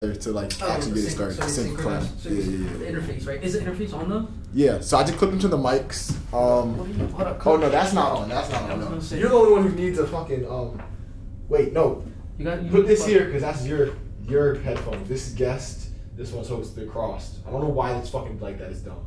to like actually get it started. So sync clap. So Yeah. The interface, right? Is the interface on though? Yeah. So I just clipped into the mics. Hold up. Oh no, that's not on. That's not on. No. You're the only one who needs a fucking Wait, no. You put this here because that's your headphones. This is guest. This one's host. They're crossed. I don't know why it's fucking like that. It's dumb.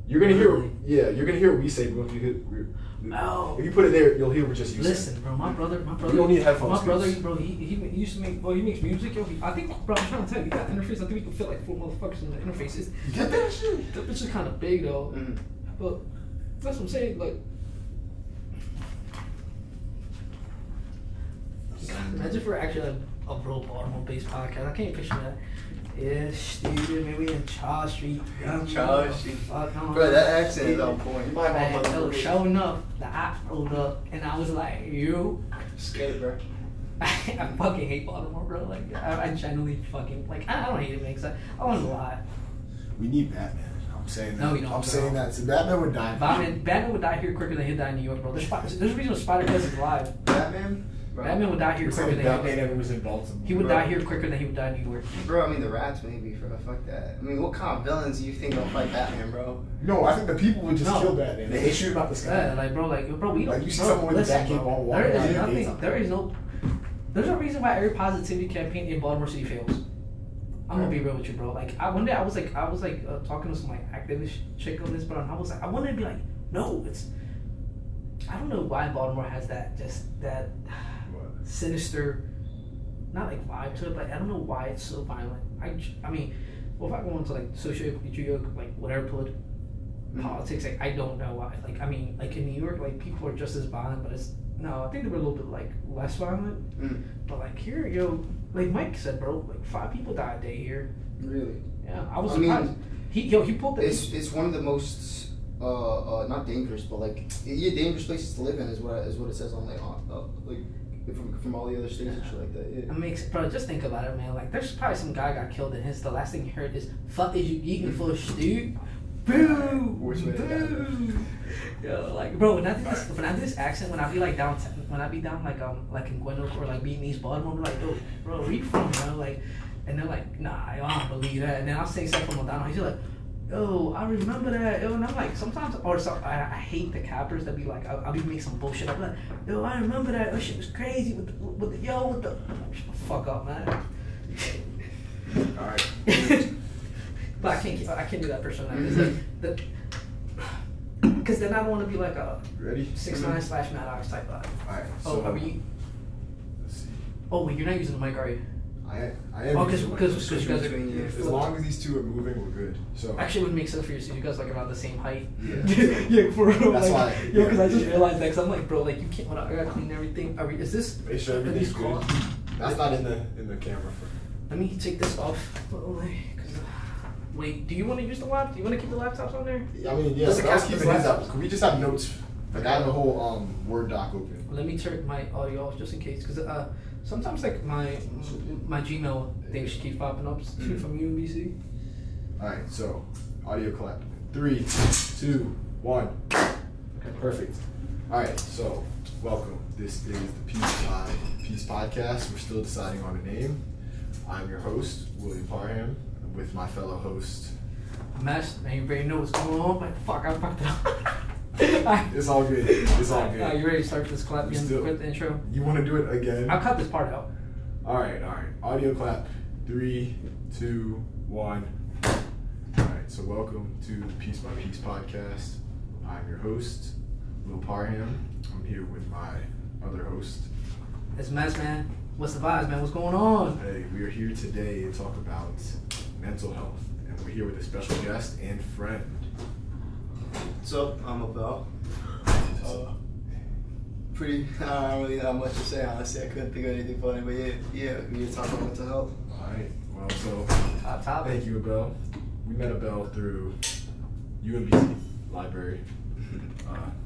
You're gonna hear. Yeah, you're gonna hear what we say, but if you put it there, you'll hear what just you say. Listen, bro, my brother. You don't need headphones. My brother, bro, he used to make. Well, he makes music. Yo, I think, bro, I'm trying to tell you, that interface. I think we can fit like 4 motherfuckers in the interfaces. Get that shit. That bitch is kind of big though. Mm-hmm. But that's what I'm saying. Like, imagine if we're actually a real Baltimore-based podcast. I can't picture that. Yeah, stupid. Maybe in Charles Street. Charles Street. Fuck, bro, that accent is on point. Man, showing up, the app rolled up, and I was like, you. Scared, bro. I fucking hate Baltimore, bro. Like, I genuinely fucking, like, I don't hate it, man, because I want to lie. We need Batman. I'm saying that. No, we don't. I'm saying that. So Batman would die. Batman would die here quicker than he'd die in New York, bro. There's a reason Spider-Man is alive. Batman? Bro. Batman would die here quicker than Batman ever was in Baltimore. He would die here quicker than he would die in New York. Bro, I mean, the rats maybe, bro. Fuck that. I mean, what kind of villains do you think don't fight Batman, bro? No, I think the people would just kill Batman. They shoot about the sky. Yeah, bro, we don't. Like, you see someone with a bat cape on water. There's no reason why every positivity campaign in Baltimore City fails. I'm gonna be real with you, bro. Like, one day I was talking to some like activist chick on this, but I was like, I wanted to be like, no, I don't know why Baltimore has that sinister, not like vibe to it, but I don't know why it's so violent. I mean, well, if I go into like socio-economic, like whatever politics, like I don't know why. Like, I mean, like in New York, like people are just as violent, but I think they were a little bit like less violent. But like here, yo, like Mike said, bro, like 5 people die a day here. Really? Yeah, I was surprised. He pulled the. It's one of the most not dangerous, but like dangerous places to live in is what it says on like from all the other states and shit like that. Yeah. I mean, bro, just think about it, man. Like, there's probably some guy got killed and the last thing he heard is "fuck is you eating for stew?" Boo! Boo! Yo, like, bro, when I do this accent, when I be like down like in Gwinnett or like being East Baltimore, I'm like, yo, bro, where you from, bro? Like, and they're like, nah, I don't believe that. And then I'll say something from O'Donnell. He's like, yo, I remember that. Yo, and I'm like, sometimes, I hate the cappers that be like, I'll be making some bullshit. I'll be like, yo, I remember that. That shit was crazy with the fuck up, man. All right. But I can't do that personality. Because then I don't want to be like a 6ix9ine / Maddox type of. Alright. So let's see. Oh wait, you're not using the mic, are you? I am. Oh, because you guys are. As long as these two are moving, we're good. So actually, it would make sense for you. So you guys like around the same height. Yeah. Yeah, for real. That's like, why. Yo, because I just realized that. Because I'm like, bro, like you can't. I gotta clean everything. Is this? Make sure everything's good. That's not in the camera. Let me take this off. Wait, do you want to use the laptop? Do you want to keep the laptops on there? I mean, yeah. Let's keep his up. Can we just have notes? Like I have a whole Word doc open. Let me turn my audio off just in case, because sometimes like my Gmail thing keeps popping up from UMBC. All right, so audio clap. 3, 2, 1. Okay, perfect. All right, so welcome. This is the Peace Podcast. We're still deciding on a name. I'm your host, William Parham, with my fellow host. Mess, man, you already know what's going on, but fuck, I fucked it up. It's all good. It's all good. You ready to start this clap again? Quit the intro. You want to do it again? I'll cut this part out. All right. Audio clap. 3, 2, 1. All right. So welcome to the Piece by Piece podcast. I'm your host, Will Parham. I'm here with my other host. It's Mess, man. What's the vibes, man? What's going on? Hey, we are here today to talk about mental health, and we're here with a special guest and friend. What's up? I'm Abel. I don't really have much to say, honestly. I couldn't think of anything funny, but yeah, we're talking about mental health. All right. Well, so top topic. Thank you, Abel. We met Abel through UMBC library.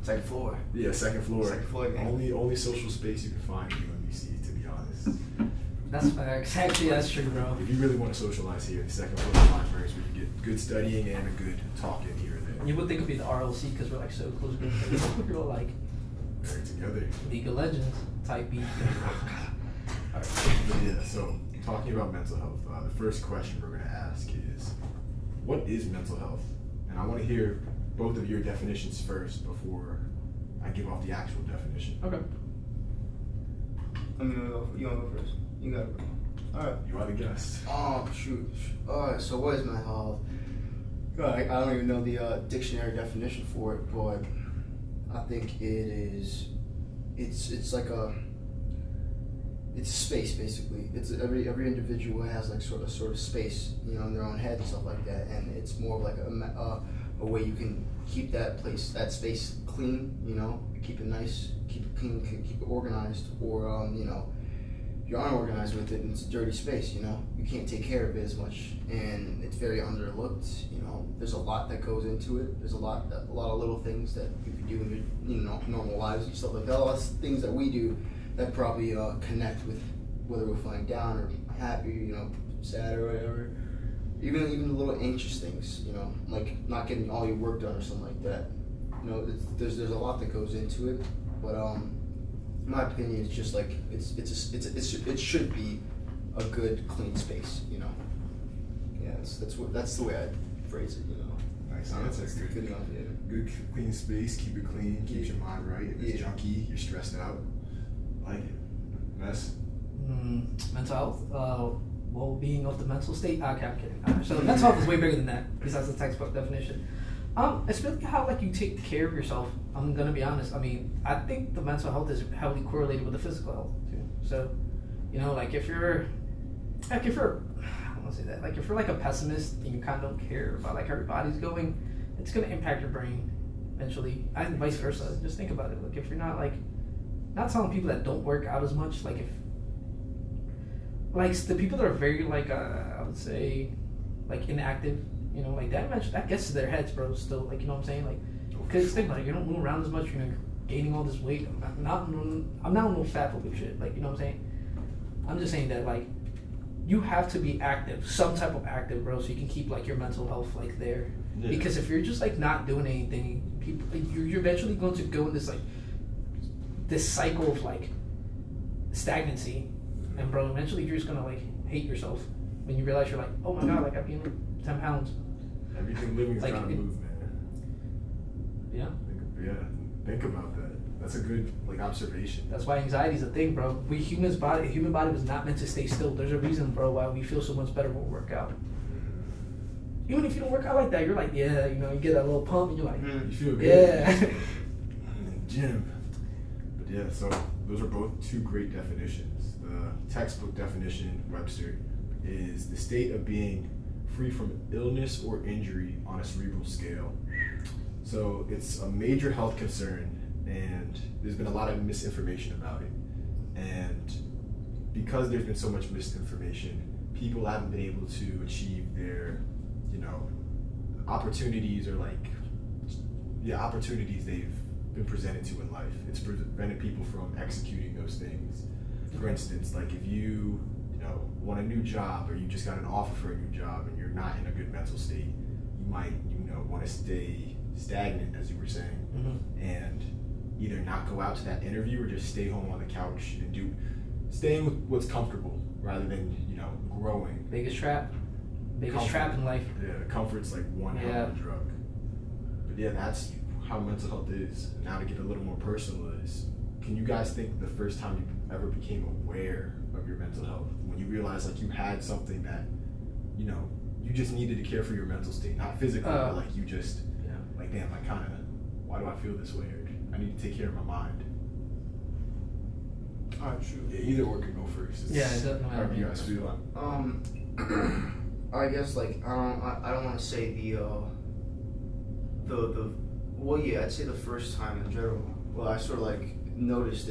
Second floor. Yeah, second floor. Second floor game. Only social space you can find in UMBC, to be honest. That's facts. Actually, that's true, bro. If you really want to socialize here, the second floor library is where you get good studying and a good talking here and there. You would think it'd be the RLC because we're like so close. We're like very together. League of Legends type beat. Alright. Yeah, so talking about mental health, the first question we're going to ask is, what is mental health? And I want to hear both of your definitions first before I give off the actual definition. Okay. You want to go first? You got it. All right. You are the guest. Oh, shoot. All right, so what is mental health? I don't even know the dictionary definition for it, but I think it's like it's space, basically. It's every individual has like sort of space, you know, in their own head and stuff like that, and it's more of like a way you can keep that space clean, you know, keep it nice, keep it clean, keep it organized, or you know, if you're unorganized with it and it's a dirty space, you know, you can't take care of it as much, and it's very underlooked. You know, there's a lot that goes into it. There's a lot of little things that you can do in your, you know, normal lives and stuff like that. A lot of things that we do that probably connect with whether we're feeling down or happy, you know, sad or whatever. Even the little anxious things, you know, like not getting all your work done or something like that. You know, there's a lot that goes into it, but in my opinion, it's just like it should be a good, clean space, you know. Yeah, that's the way I phrase it, you know. Nice answer. Good enough, yeah. Good, clean space. Keep it clean. Keeps your mind right. If it's junky, you're stressed out. Like it. Mess. Mental health. Well-being of the mental state. Okay, I'm kidding. So mental health is way bigger than that. Besides the textbook definition. It's really how like you take care of yourself. I'm gonna be honest. I mean, I think the mental health is heavily correlated with the physical health too. So, you know, like if you're I don't want to say that. Like if you're like a pessimist and you kind of don't care about like how your body's going, it's gonna impact your brain eventually. And vice versa. Just think about it. Like if you're not telling people that don't work out as much. Like if like the people that are very like I would say like inactive. You know, like that gets to their heads, bro. Still, like, you know what I'm saying, like, because think about it, you don't move around as much. You're gaining all this weight. I'm not no fat phobic shit. Like, you know what I'm saying? I'm just saying that like, you have to be active, some type of active, bro, so you can keep like your mental health like there. Yeah. Because if you're just like not doing anything, people, you're eventually going to go in this cycle of like stagnancy, and bro, eventually you're just gonna like hate yourself when you realize you're like, oh my god, like I've gained 10 pounds. Everything living is like, trying to move, man. Yeah. Think about that. That's a good like observation. That's why anxiety is a thing, bro. Human body was not meant to stay still. There's a reason, bro, why we feel so much better when we work out. Even if you don't work out like that, you're like, yeah, you know, you get that little pump and you're like, you feel good. Yeah. Gym. But yeah, so those are both two great definitions. The textbook definition, Webster, is the state of being free from illness or injury on a cerebral scale. So it's a major health concern, and there's been a lot of misinformation about it. And because there's been so much misinformation, people haven't been able to achieve their, you know, opportunities or like, opportunities they've been presented to in life. It's prevented people from executing those things. For instance, like if you want a new job, or you just got an offer for a new job and you're not in a good mental state, you might, want to stay stagnant, as you were saying, and either not go out to that interview or just stay home on the couch and staying with what's comfortable rather than, growing. Biggest trap in life. Yeah, comfort's like one hell of a drug. But yeah, that's how mental health is. Now to get a little more personal is, can you guys think the first time you ever became aware of your mental health? When you realized like you had something that, you just needed to care for your mental state, not physically, but like you just, like, damn, why do I feel this way? Or I need to take care of my mind. Alright, true. Yeah, either or can go first. It doesn't matter. However you guys feel. I guess like I don't want to say I'd say the first time in general. Well, I sort of like noticed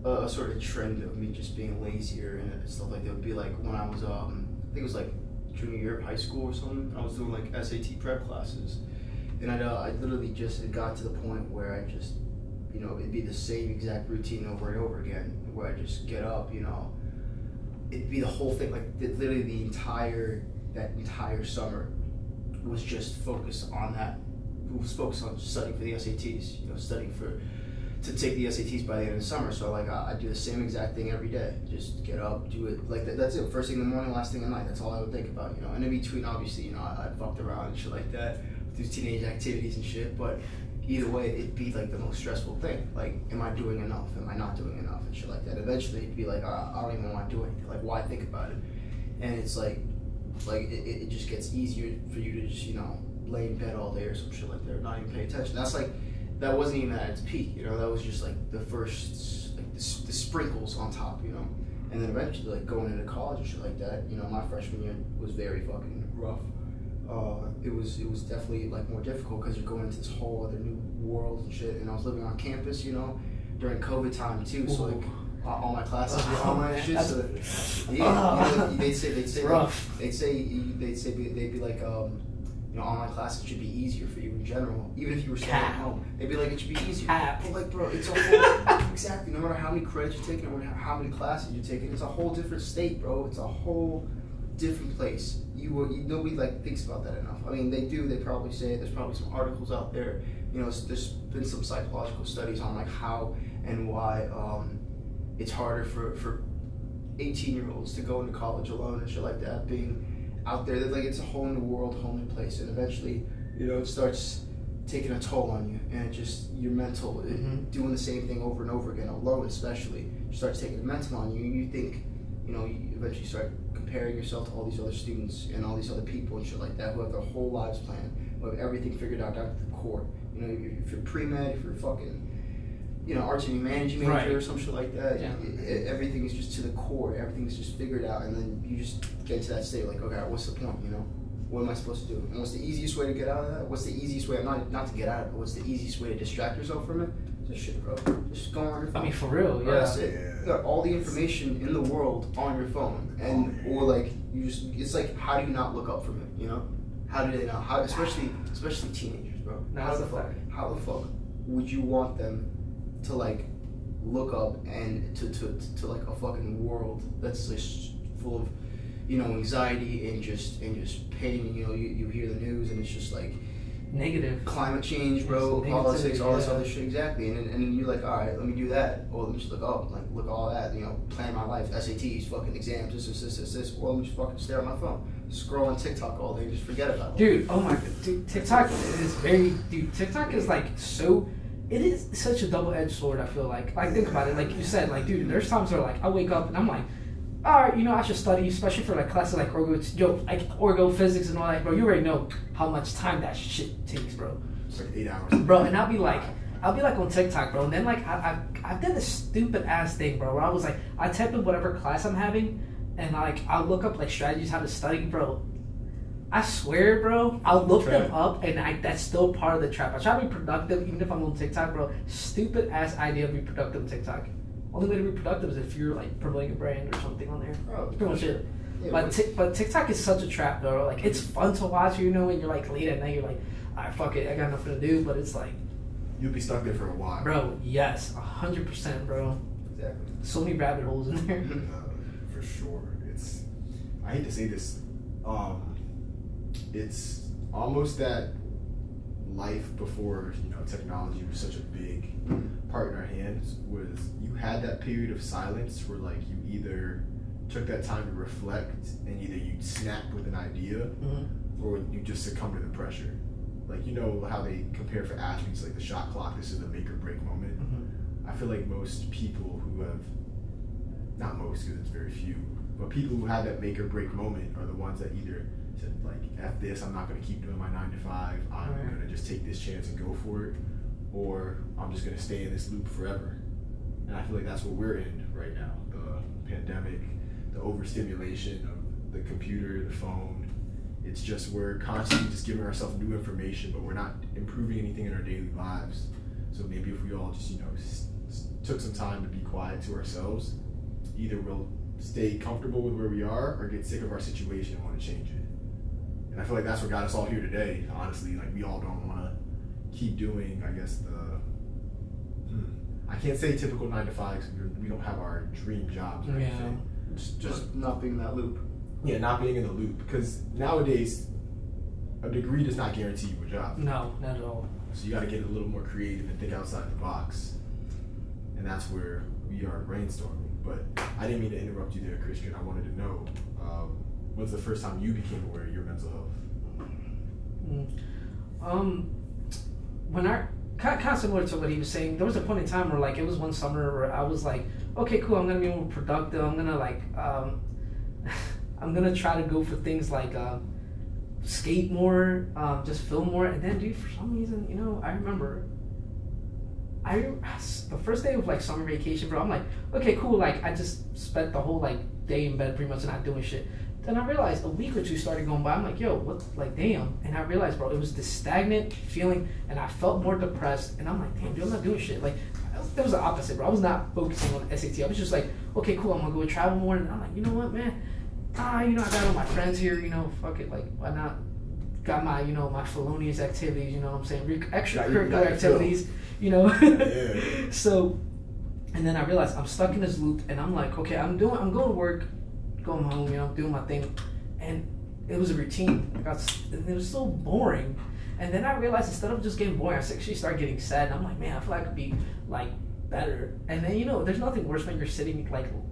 a sort of trend of me just being lazier and stuff like that. It would be like when I was I think it was like junior year of high school or something. I was doing like SAT prep classes, and I literally it got to the point where I just, it'd be the same exact routine over and over again, where I just get up, it'd be the whole thing, like literally that entire summer was just focused on that. It was focused on studying for the SATs, studying for to take the SATs by the end of the summer. So like I do the same exact thing every day. Just get up, do it like that. That's it. First thing in the morning, last thing at night. That's all I would think about, you know. And in between, obviously, you know, I fucked around and shit like that, do teenage activities and shit. But either way, it'd be like the most stressful thing. Like, am I doing enough? Am I not doing enough? And shit like that. Eventually, it'd be like, I don't even want to do anything. Like, why think about it? And it's like it just gets easier for you to just, you know, lay in bed all day or some shit like that, or not even pay attention. That's like, that wasn't even at its peak, you know. That was just like the first, like the sprinkles on top, you know. And then eventually, like going into college and shit like that, you know, my freshman year was very fucking rough. It was definitely like more difficult because you're going into this whole other new world and shit. And I was living on campus, you know, during COVID time too. So like all my classes were online and shit. So yeah, you know, they'd be like, you know, online classes should be easier for you in general, even if you were staying at home. They'd be like, it should be easier. But like, bro, it's a whole exactly. No matter how many credits you're taking, or how many classes you're taking, it's a whole different state, bro. It's a whole different place. Nobody like thinks about that enough. I mean, they do. They probably say there's probably some articles out there. You know, there's been some psychological studies on like how and why it's harder for 18-year-olds to go into college alone and shit like that, being out there. Like, it's a whole new world, whole new place, and eventually, you know, it starts taking a toll on you, and it just, your mental, doing the same thing over and over again, alone especially, starts taking a mental on you. You think, you know, you eventually start comparing yourself to all these other students and all these other people and shit like that who have their whole lives planned, who have everything figured out down to the core. You know, if you're pre-med, if you're fucking, you know, arts and humanity major or some shit like that, everything is just to the core. Everything is just figured out, and then you just get to that state like, okay, what's the point, you know? What am I supposed to do? And what's the easiest way to get out of that? What's the easiest way, not to get out of it, but what's the easiest way to distract yourself from it? Just shit, bro. Just go on your phone. I mean, for real, yeah. That's it. You got all the information in the world on your phone, and or like you just, it's like, how do you not look up from it, you know? How do they not? How, especially teenagers, bro. How the fuck would you want them to like look up and to like a fucking world that's just full of, you know, anxiety and just pain? You know, you hear the news and it's just like negative climate change, bro, politics, all this other shit. Exactly. And then you're like, all right, let me do that, or let me just look up, like look all that, you know, plan my life, SATs, fucking exams, this, or let me just fucking stare at my phone, scroll on TikTok all day, just forget about it. Dude, oh my god, dude, TikTok is like so. It is such a double-edged sword, I feel like. Like, think about it. Like you said, like, dude, there's times where, like, I wake up and I'm like, all right, you know, I should study, especially for, like, classes like orgo physics and all that, bro. You already know how much time that shit takes, bro. It's like 8 hours. Bro, and I'll be like on TikTok, bro. And then, like, I've done this stupid-ass thing, bro, where I was like, I type in whatever class I'm having, and, like, I'll look up, like, strategies how to study, bro. I swear, bro, I'll look them up, and that's still part of the trap. I try to be productive, even if I'm on TikTok, bro. Stupid ass idea to be productive on TikTok. Only way to be productive is if you're like promoting a brand or something on there. That's pretty much it. Yeah, but TikTok is such a trap, though. Like, it's fun to watch, you know, and you're like late at night, you're like, alright, fuck it, I got nothing to do. But it's like, you'll be stuck there for a while, bro. Yes, 100%, bro. Exactly. So many rabbit holes in there. For sure. I hate to say this. It's almost that life before, you know, technology was such a big part in our hands, was you had that period of silence where, like, you either took that time to reflect and either you'd snap with an idea or you just succumb to the pressure. Like, you know how they compare for athletes, like the shot clock, this is a make or break moment. I feel like most people who have, not most because it's very few, but people who have that make or break moment are the ones that either said, like, F this, I'm not going to keep doing my 9 to 5, I'm going to just take this chance and go for it, or I'm just going to stay in this loop forever. And I feel like that's what we're in right now. The pandemic, the overstimulation of the computer, the phone. It's just, we're constantly just giving ourselves new information, but we're not improving anything in our daily lives. So maybe if we all just, you know, took some time to be quiet to ourselves, either we'll stay comfortable with where we are or get sick of our situation and want to change it. And I feel like that's what got us all here today, honestly. Like, we all don't want to keep doing, I guess, I can't say typical 9 to 5 because we don't have our dream jobs or anything. Just not being in that loop. Yeah, not being in the loop. Because nowadays, a degree does not guarantee you a job. No, not at all. So you got to get a little more creative and think outside the box. and that's where we are brainstorming. But I didn't mean to interrupt you there, Christian. I wanted to know, when's the first time you became aware of your mental health? When I kind of similar to what he was saying, there was a point in time where like it was one summer where I was like, okay, cool, I'm gonna be more productive. I'm gonna like I'm gonna try to go for things like skate more, just film more. And then, dude, for some reason, you know, I remember the first day of like summer vacation, bro, I'm like, okay, cool, like I just spent the whole like day in bed pretty much not doing shit. Then I realized a week or two started going by. I'm like, yo, what? Like, damn. And I realized, bro, it was this stagnant feeling, and I felt more depressed. And I'm like, damn, dude, I'm not doing shit. Like, it was the opposite, bro. I was not focusing on the SAT. I was just like, okay, cool, I'm gonna go travel more. And I'm like, you know what, man? You know, I got all my friends here. You know, fuck it. Like, why not? Got my, you know, my felonious activities. You know what I'm saying? Extracurricular activities. You know. Yeah. So, and then I realized I'm stuck in this loop, and I'm like, okay, I'm going to work. Going home, you know, doing my thing, and it was a routine. It was so boring, and then I realized instead of just getting boring, I actually started getting sad. And I'm like, man, I feel like I could be like better. And then, you know, there's nothing worse when you're sitting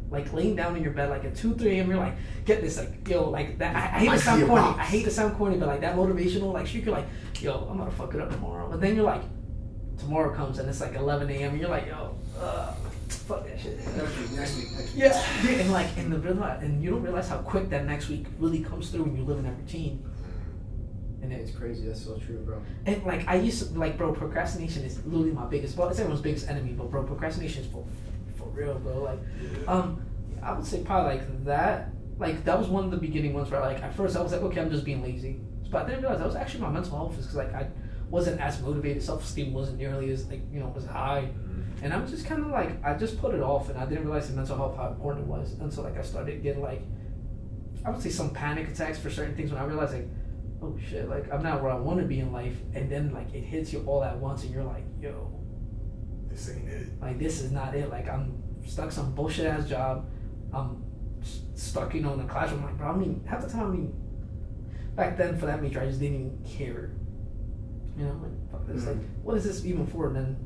like laying down in your bed like at 2-3 a.m. You're like, get this, like, yo, like that. I hate to sound corny. I hate to sound corny, but like that motivational like shit. You're like, yo, I'm gonna fuck it up tomorrow. But then you're like, tomorrow comes and it's like 11 a.m. and you're like, yo, fuck that shit. Next week. Yeah, dude, and like, and you don't realize how quick that next week really comes through when you live in that routine. And it's crazy. That's so true, bro. And like, I used to like, bro, procrastination is literally my biggest. Well, it's everyone's biggest enemy, but bro, procrastination is for real, bro. Like, I would say probably like that. Like that was one of the beginning ones where like at first I was like, okay, I'm just being lazy. But I didn't realize that was actually my mental health, because like I wasn't as motivated. Self-esteem wasn't nearly as like, you know, was high. And I'm just kind of like, I just put it off, and I didn't realize the mental health, how important it was. And so like I started getting like, I would say some panic attacks for certain things when I realized like, oh shit, like I'm not where I want to be in life. And then like it hits you all at once and you're like, yo, this ain't it. Like this is not it. Like I'm stuck some bullshit ass job. I'm stuck, you know, in the classroom. Like, bro, I mean, half the time, I mean, back then for that major, I just didn't even care. You know, like, fuck this. Like, what is this even for? And then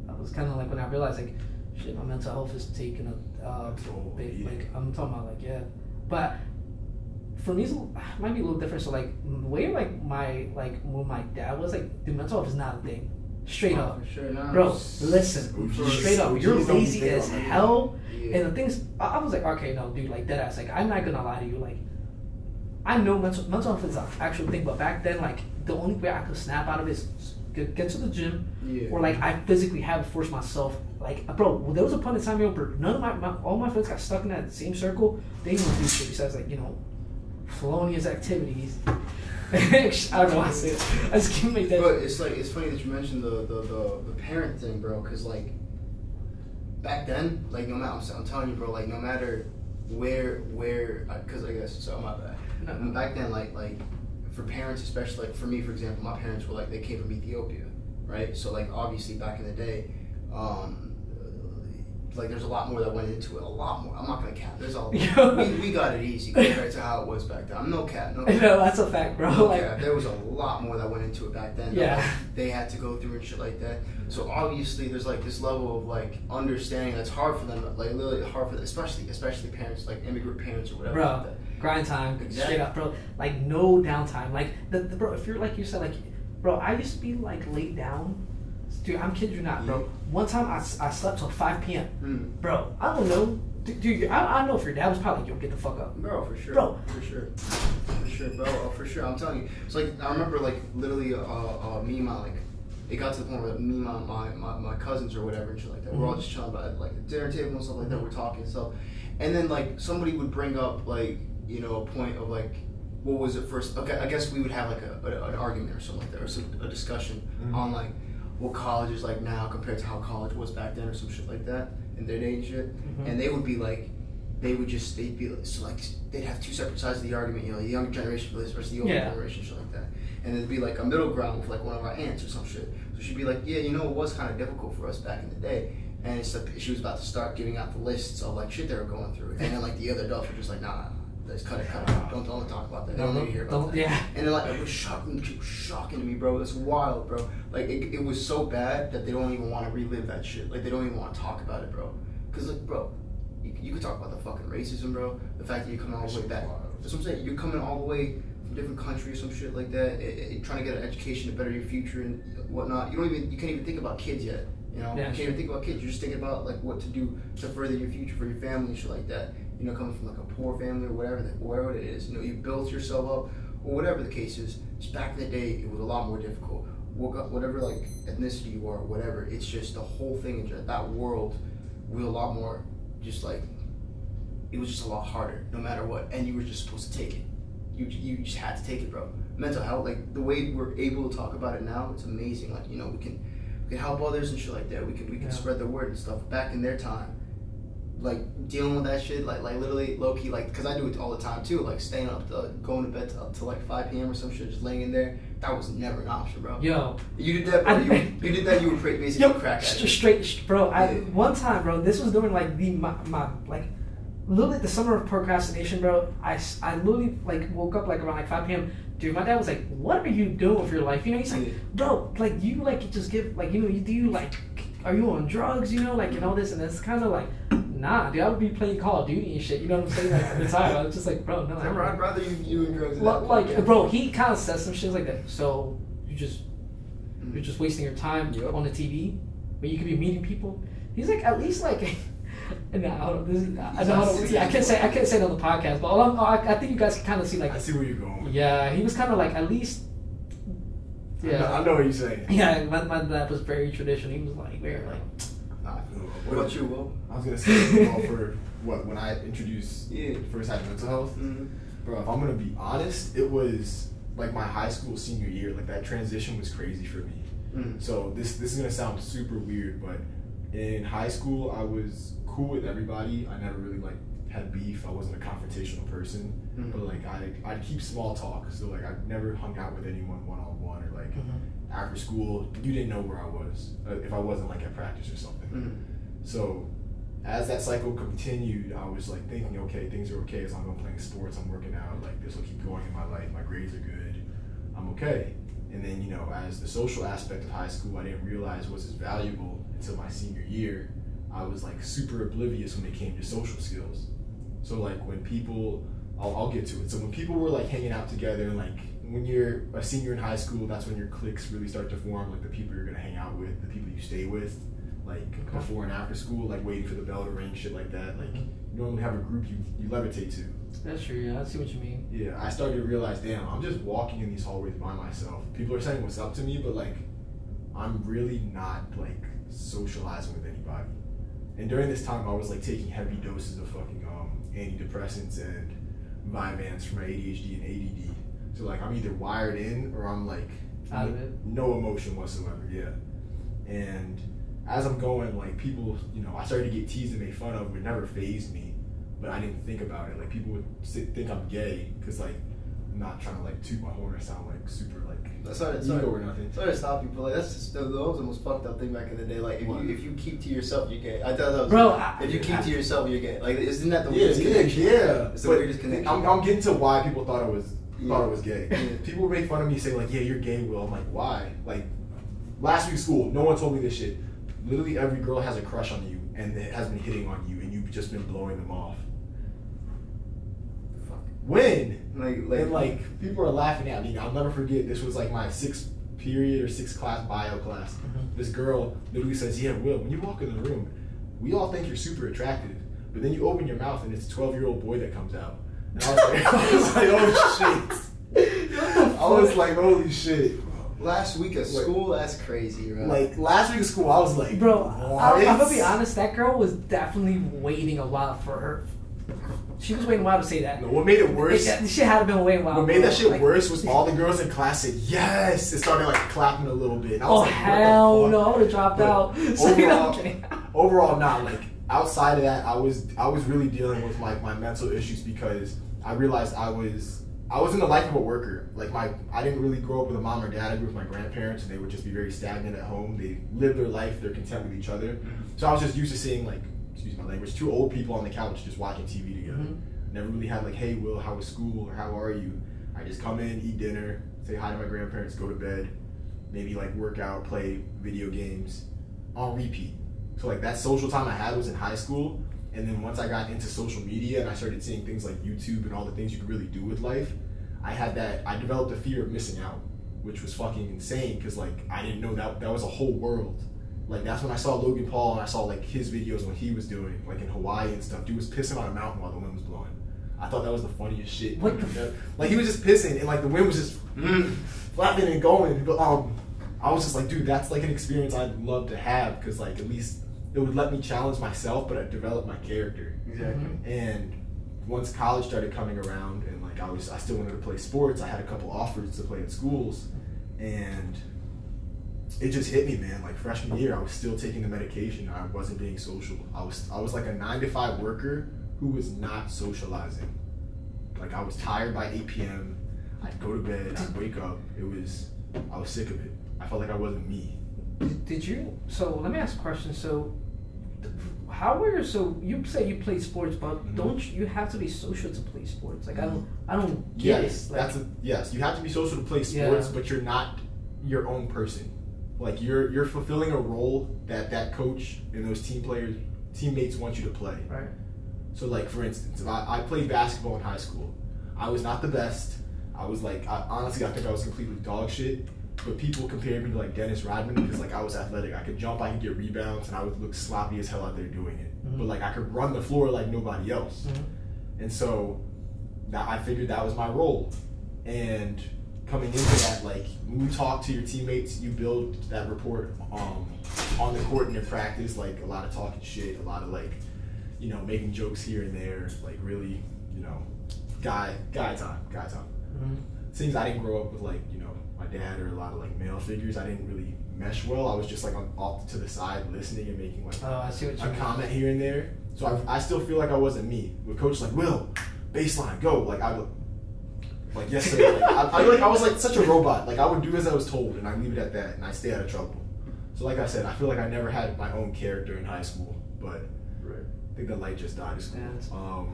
I was kind of like, when I realized, like, shit, my mental health is taking a big, like, I'm talking about, like, yeah. But for me, it might be a little different. So, like, the way, like, when my dad was, like, the mental health is not a thing. Straight up. Sure, no. Bro, listen, straight up. You're lazy as hell. Yeah. And the things, I was like, okay, no, dude, like, deadass. Like, I'm not gonna lie to you. Like, I know mental health is an actual thing, but back then, like, the only way I could snap out of it is get to the gym, or like I physically have to force myself. Like, bro, there was a point in time, none of all my friends got stuck in that same circle. They didn't do shit besides, like, you know, felonious activities. I don't know how to say it. I just can't make that. But it's like, it's funny that you mentioned the parent thing, bro, because like back then, like, no matter, I'm telling you, bro, like, no matter where, because I guess, so my bad. No. Back then, like for parents, especially, like for me, for example, my parents were like, they came from Ethiopia, right? So like obviously back in the day, like there's a lot more that went into it. A lot more. I'm not gonna cap. There's all we got it easy compared to how it was back then. No cap. No, that's a fact, bro. No like, cap. There was a lot more that went into it back then. Yeah. Like, they had to go through and shit like that. So obviously there's like this level of like understanding that's hard for them, like literally hard for them, especially parents, like immigrant parents or whatever. Bro, like that. Grind time, exactly. Straight up, bro. Like no downtime. Like the bro, if you're like you said, like, bro, I used to be like laid down. Dude, I'm kidding you not, bro. One time I slept till 5 p.m. Bro, I don't know. Dude, I know if your dad was probably like, yo, get the fuck up. Bro, for sure. Bro. For sure, bro. For sure. I'm telling you. It's like, I remember, like, literally, me and my, like, it got to the point where me and my cousins or whatever and shit like that, we're all just chilling by, like, the dinner table and stuff like that, we're talking and stuff. And then, like, somebody would bring up, like, you know, a point of, like, what was it first? Okay, I guess we would have, like, an argument or something like that, or a discussion on, like, what college is like now compared to how college was back then or some shit like that in their day and shit. And they would be like, they'd be like, so like they'd have two separate sides of the argument, you know, the younger generation for this versus the older generation, shit like that. And it'd be like a middle ground with like one of our aunts or some shit. So she'd be like, yeah, you know, it was kind of difficult for us back in the day. And it's like, she was about to start giving out the lists of like shit they were going through. And then like the other adults were just like, nah, let's cut it. Don't talk about that. They don't need to hear about that. Yeah. And they're like, it was shocking to me, bro. It's wild, bro. Like, it was so bad that they don't even want to relive that shit. Like, they don't even want to talk about it, bro. Because, like, bro, you could talk about the fucking racism, bro. The fact that you're coming all the way back. That's what I'm saying. You're coming all the way from different countries, some shit like that, trying to get an education to better your future and whatnot. You can't even think about kids yet. You know, you can't even think about kids. You're just thinking about like what to do to further your future for your family and shit like that. You know, coming from like a poor family or whatever it is. You know, you built yourself up or whatever the case is. Just back in the day, it was a lot more difficult. Whatever like ethnicity you are, or whatever. It's just the whole thing in that world was a lot more just like it was just a lot harder no matter what, and you were just supposed to take it. You just had to take it, bro. Mental health, like the way we're able to talk about it now, it's amazing. Like, you know, we can help others and shit like that. We can spread the word and stuff. Back in their time, like dealing with that shit, like literally low key, like because I do it all the time too. Like staying up, going to bed up to like 5 p.m. or some shit, just laying in there. That was never an option, bro. Yo, you did that, bro. You did that. You were basically crack addict. Straight, bro. One time, bro. This was during like my like. Literally the summer of procrastination, bro. I literally like woke up like around like 5 p.m. Dude, my dad was like, "What are you doing with your life?" You know, he's like, "Bro, like you like just give like you know you like are you on drugs? You know, like and all this." And it's kind of like, nah, dude. I would be playing Call of Duty and shit. You know what I'm saying? Like at the time, I was just like, bro, no. I'd rather you doing drugs. Like, bro, he kind of says some shit like that. So you're just wasting your time on the TV, but you could be meeting people. He's like, at least like. And I can't say it on the podcast, but I think you guys can kind of see like. I see where you're going. Yeah, he was kind of like at least. Yeah, I know what you're saying. Yeah, my dad was very traditional. He was like very like. What about you, Will? I was gonna say for when I introduced first had mental health, bro. If I'm gonna be honest, it was like my high school senior year. Like that transition was crazy for me. So this is gonna sound super weird, but in high school I was cool with everybody. I never really like had beef. I wasn't a confrontational person, but like I'd keep small talk. So like I never hung out with anyone one-on-one or like after school. You didn't know where I was if I wasn't like at practice or something. So as that cycle continued, I was like thinking, okay, things are okay as long as I'm playing sports, I'm working out, like this will keep going in my life, my grades are good, I'm okay. And then, you know, as the social aspect of high school, I didn't realize was as valuable until my senior year. I was like super oblivious when it came to social skills. So like when people, I'll get to it. So when people were like hanging out together, and like when you're a senior in high school, that's when your cliques really start to form. Like the people you're gonna hang out with, the people you stay with, like before and after school, like waiting for the bell to ring, shit like that. Like you normally have a group you levitate to. That's true. Yeah, I see what you mean. Yeah, I started to realize, damn, I'm just walking in these hallways by myself. People are saying what's up to me, but like I'm really not like socializing with anybody. And during this time, I was like taking heavy doses of fucking antidepressants and Vyvanse for my ADHD and ADD. So like I'm either wired in or I'm like out of it. No emotion whatsoever. Yeah. And as I'm going, like people, you know, I started to get teased and made fun of, but it never fazed me. But I didn't think about it. Like people would think I'm gay because like I'm not trying to like toot my horn or sound like super like ego or nothing. Sorry to stop people. Like that's just that was the most fucked up thing back in the day. Like if you keep to yourself, you're gay. I thought that was if you keep to yourself, you're gay. Like isn't that the weirdest connection? Yeah. It's the weirdest connection. I'm getting to why people thought I was gay. People would make fun of me saying like, yeah, you're gay, Will. I'm like, why? Like last week of school, no one told me this shit. Literally every girl has a crush on you and has been hitting on you, and you've just been blowing them off. When? Like people are laughing at me. I'll never forget, this was like my 6th period or 6th class bio class. This girl literally says, yeah, Will, when you walk in the room, we all think you're super attractive, but then you open your mouth and it's a 12-year-old boy that comes out. And I was like, oh shit. I was like, holy shit. Last week of school, that's crazy, bro. Like last week of school, I was like, bro, I'm gonna be honest, that girl was definitely waiting a while for her. She was waiting a while to say that. No, what made it worse? This shit had been waiting a while. What made that shit worse was all the girls in class said yes. It started like clapping a little bit. And I was like, hell no, I would have dropped out. Overall, not like outside of that. I was really dealing with like my mental issues because I realized I wasn't a life of a worker. Like I didn't really grow up with a mom or dad. I grew up with my grandparents, and they would just be very stagnant at home. They lived their life. They're content with each other. So I was just used to seeing like, excuse my language, 2 old people on the couch just watching TV together. Never really had like, hey, Will, how was school, or how are you? I just come in, eat dinner, say hi to my grandparents, go to bed, maybe like work out, play video games on repeat. So like that social time I had was in high school. And then once I got into social media and I started seeing things like YouTube and all the things you could really do with life, I developed a fear of missing out, which was fucking insane because like I didn't know that was a whole world. Like that's when I saw Logan Paul and I saw like his videos, what he was doing, like in Hawaii and stuff. Dude was pissing on a mountain while the wind was blowing. I thought that was the funniest shit. What the like he was just pissing and like the wind was just flapping and going. But I was just like, dude, that's like an experience I'd love to have because like at least it would let me challenge myself, but I'd develop my character. Exactly. And once college started coming around and like I still wanted to play sports, I had a couple offers to play in schools, and it just hit me, man. Like freshman year, I was still taking the medication. I wasn't being social. I was like a 9-to-5 worker who was not socializing. Like I was tired by 8 p.m. I'd go to bed, I'd wake up. I was sick of it. I felt like I wasn't me. Did you? So let me ask a question. So so you say you play sports, but don't you have to be social to play sports? Like I don't get it. Like, yes, you have to be social to play sports, but you're not your own person. Like you're fulfilling a role that coach and those teammates want you to play. Right. So like for instance, if I played basketball in high school, I was not the best. I was like honestly I think I was completely dog shit. But people compared me to like Dennis Rodman because like I was athletic. I could jump, I could get rebounds, and I would look sloppy as hell out there doing it. But like I could run the floor like nobody else. And so I figured that was my role. And coming into that, like when you talk to your teammates, you build that rapport on the court and in practice. Like a lot of talking shit, a lot of like, you know, making jokes here and there, like really, you know, guy time. Things I didn't grow up with, like, you know, my dad or a lot of like male figures. I didn't really mesh well. I was just like off to the side listening and making like a comment here and there. So I still feel like I wasn't me. With coach like, Will, baseline, go. Like I would, like yes sir. Like, I was like such a robot. Like I would do as I was told and I leave it at that and I stay out of trouble. So like I said, I feel like I never had my own character in high school, but I think the light just died in school.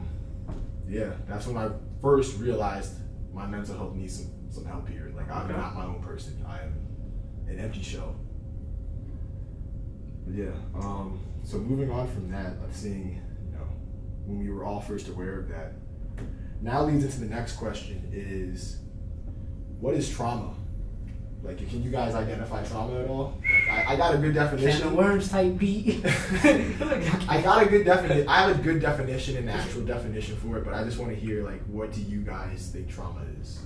Yeah, that's when I first realized my mental health needs some help here. Like I'm not my own person. I am an empty shell. But yeah. So moving on from that, of seeing, you know, when we were all first aware of that, now leads into the next question: is what is trauma? Like, can you guys identify trauma at all? Like, I got a good definition. Can of worms type beat. I got a good definition. I have a good definition and actual definition for it, but I just want to hear, like, what do you guys think trauma is?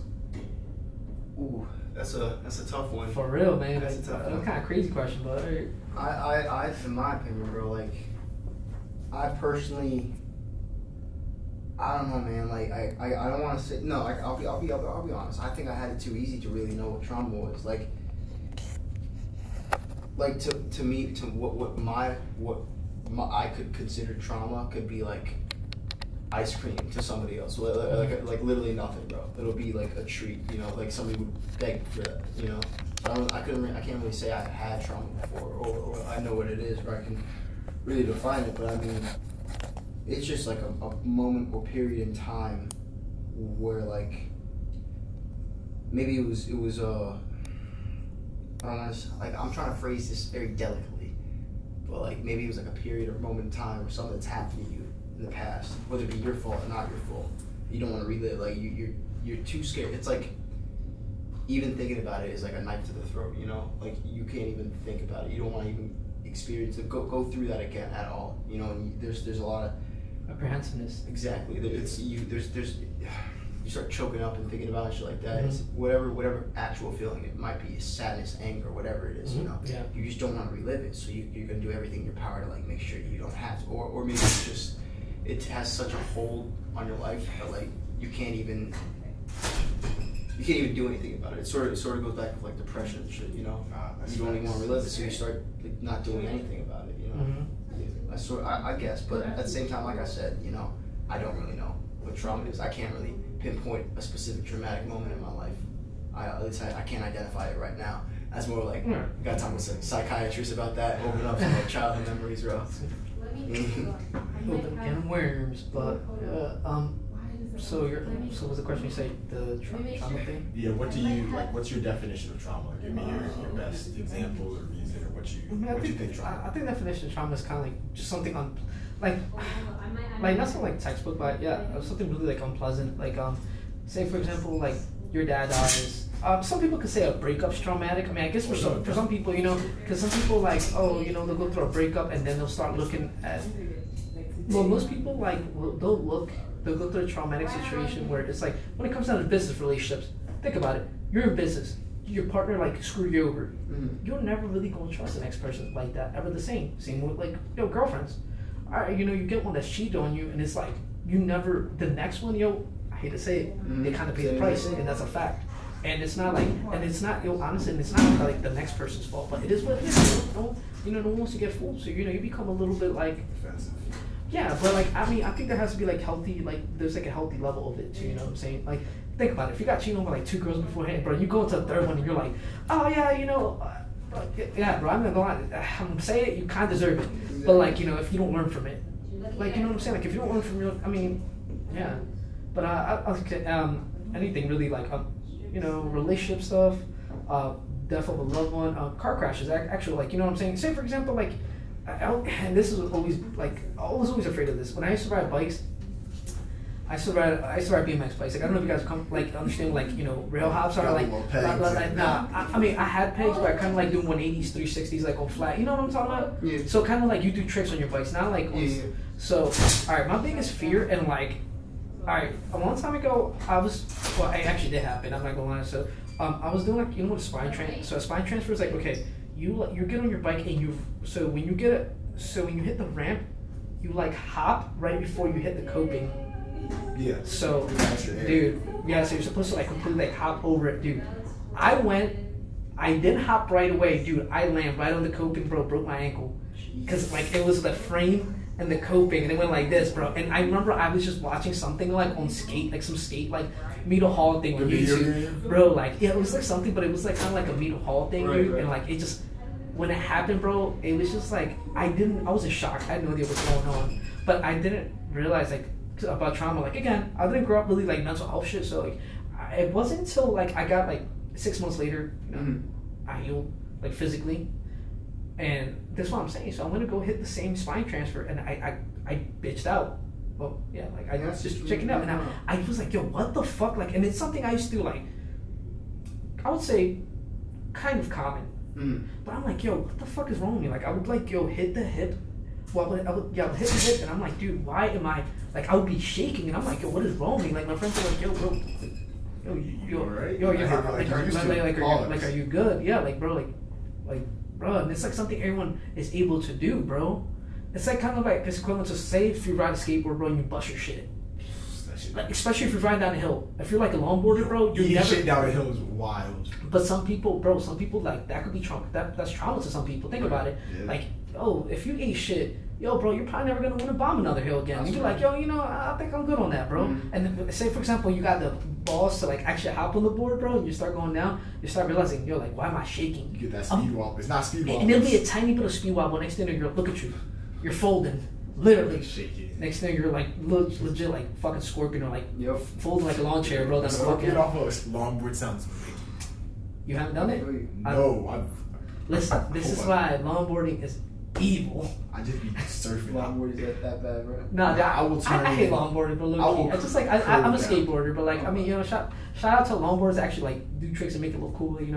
Ooh, that's a tough one. For real, man. That's a tough one. That's kind of crazy question, but I in my opinion, bro, like, I personally, I don't know, man. Like, I don't want to say no. Like, I'll be honest. I think I had it too easy to really know what trauma was. Like to me, to what I could consider trauma could be like ice cream to somebody else. Like literally nothing, bro. It'll be like a treat, you know. Like somebody would beg for that, you know. I can't really say I had trauma before, or I know what it is, or I can really define it. But I mean, it's just like a moment or period in time where like maybe it was I don't know, like I'm trying to phrase this very delicately, but like maybe it was like a period or moment in time or something that's happened to you in the past, whether it be your fault or not your fault. You don't want to relive. Like you're too scared. It's like even thinking about it is like a knife to the throat. You know, like you can't even think about it. You don't want to even experience it. Go through that again at all. You know, and there's a lot of apprehensiveness. Exactly. You start choking up and thinking about shit like that. It's whatever actual feeling it might be, sadness, anger, whatever it is. You know, you just don't want to relive it. So you're gonna do everything in your power to like make sure you don't have to, or maybe it's just it has such a hold on your life that like you can't even do anything about it. It sort of goes back to like depression and shit. You know, you don't even want to relive it, so you start like, not doing anything about it. You know. I guess, but at the same time, like I said, you know, I don't really know what trauma is. I can't really pinpoint a specific traumatic moment in my life. At least I can't identify it right now. That's more like, you gotta talk with a psychiatrist about that, open up some like childhood memories, bro. Open can of worms, but So was the question you say the trauma thing? Yeah. What do you like? What's your definition of trauma? Give me your best example or reason or what you think trauma. I think the definition of trauma is kind of like just something like not something like textbook, but yeah, something really like unpleasant. Like say for example, like your dad dies. Some people could say a breakup's traumatic. I mean, I guess for some people, you know, because some people like, oh, you know, they'll go through a breakup and then they'll start looking at. Well, most people like they'll go through a traumatic situation where it's like when it comes down to business relationships. Think about it. You're in business. Your partner like screwed you over. You're never really gonna trust the next person like that ever the same. Same with like girlfriends. All right, you know, you get one that's cheated on you, and it's like you never the next one. I hate to say it, they kind of pay the price, and that's a fact. And it's not like, and it's not, honestly, and it's not like the next person's fault, but it is what it is. No one wants to get fooled, so you become a little bit like offensive. Yeah, but like I mean, I think there has to be like healthy, like there's like a healthy level of it too. You know what I'm saying? Like think about it. If you got cheated on by like 2 girls beforehand, bro, you go into a third one and you're like, oh yeah, you know, yeah, bro, I'm not gonna lie. I'm gonna say it. You kind of deserve it, but like if you don't learn from it, like you know what I'm saying? Like if you don't learn from I mean, yeah. But anything really like relationship stuff, death of a loved one, car crashes. Actually, like you know what I'm saying. Say for example, like, and this is always like I was always afraid of this. When I used to ride bikes, I used to ride BMX bikes. Like I don't know if you guys understand like rail hops are like nah. I mean I had pegs, but I kind of like doing 180s, 360s like on flat. You know what I'm talking about? Yeah. So kind of like you do tricks on your bikes, not like So all right, my biggest fear and like. Alright, a long time ago, it actually did happen, I'm not gonna lie. So, I was doing like, what a spine transfer, so a spine transfer is like, okay, you get on your bike and when you hit the ramp, you like hop right before you hit the coping. Yeah. So, dude, yeah, so you're supposed to like completely like hop over it, dude. I didn't hop right away, dude, I landed right on the coping, bro, broke my ankle. Cause like, it was the frame and the coping, and it went like this, bro. And I remember I was just watching something like on skate, like some skate, like Metal Hall thing on YouTube, bro. Like, yeah, it was like something, but it was like kind of like a Metal Hall thing, dude. Right. And like, it just, when it happened, bro, it was just like, I was in shock. I had no idea what's going on, but I didn't realize like about trauma. Like again, I didn't grow up really like mental health shit, so like, it wasn't until like I got like 6 months later, I healed like physically. And that's what I'm saying. So I'm gonna go hit the same spine transfer, and I bitched out. Well, yeah, like I was just checking out, and I was like, yo, what the fuck? Like, and it's something I used to do, like, I would say, kind of common. But I'm like, yo, what the fuck is wrong with me? Like, I would like, hit the hip. Well, I would hit the hip, and I'm like, dude, why am I like? I would be shaking, and I'm like, yo, what is wrong with me? Like, my friends are like, yo, bro, are you good? Yeah, like, bro, like. Bro, and it's like something everyone is able to do, bro. It's like kind of like it's equivalent to say if you ride a skateboard, bro, and you bust your shit. Like, especially if you're riding down a hill. If you're like a longboarder, bro, you're never shit down a hill is wild. But some people like that could be trauma. That's trauma to some people. Think about it. Yeah. Like, if you ate shit, bro, you're probably never gonna want to bomb another hill again. And you're like, I think I'm good on that, bro. And then, say for example, you got the balls to like actually hop on the board, bro, and you start going down, you start realizing, like, why am I shaking? You get that speed wobble. It's not speed wobble. And it'll be a tiny bit of speed wobble. Next thing you're look at you, you're folding, literally. Next thing you're like legit like fucking scorpion or like folding like a lawn chair, bro. That's fucking. Get off of longboard sounds great. You haven't done it? No, listen, this is why longboarding is evil. I just be surfing. Longboarding is that bad, bro? Nah, I will turn. I hate longboarding, but low-key. It's just like I'm a skateboarder, but like I mean, shout out to longboarders that actually like do tricks and make it look cool, like.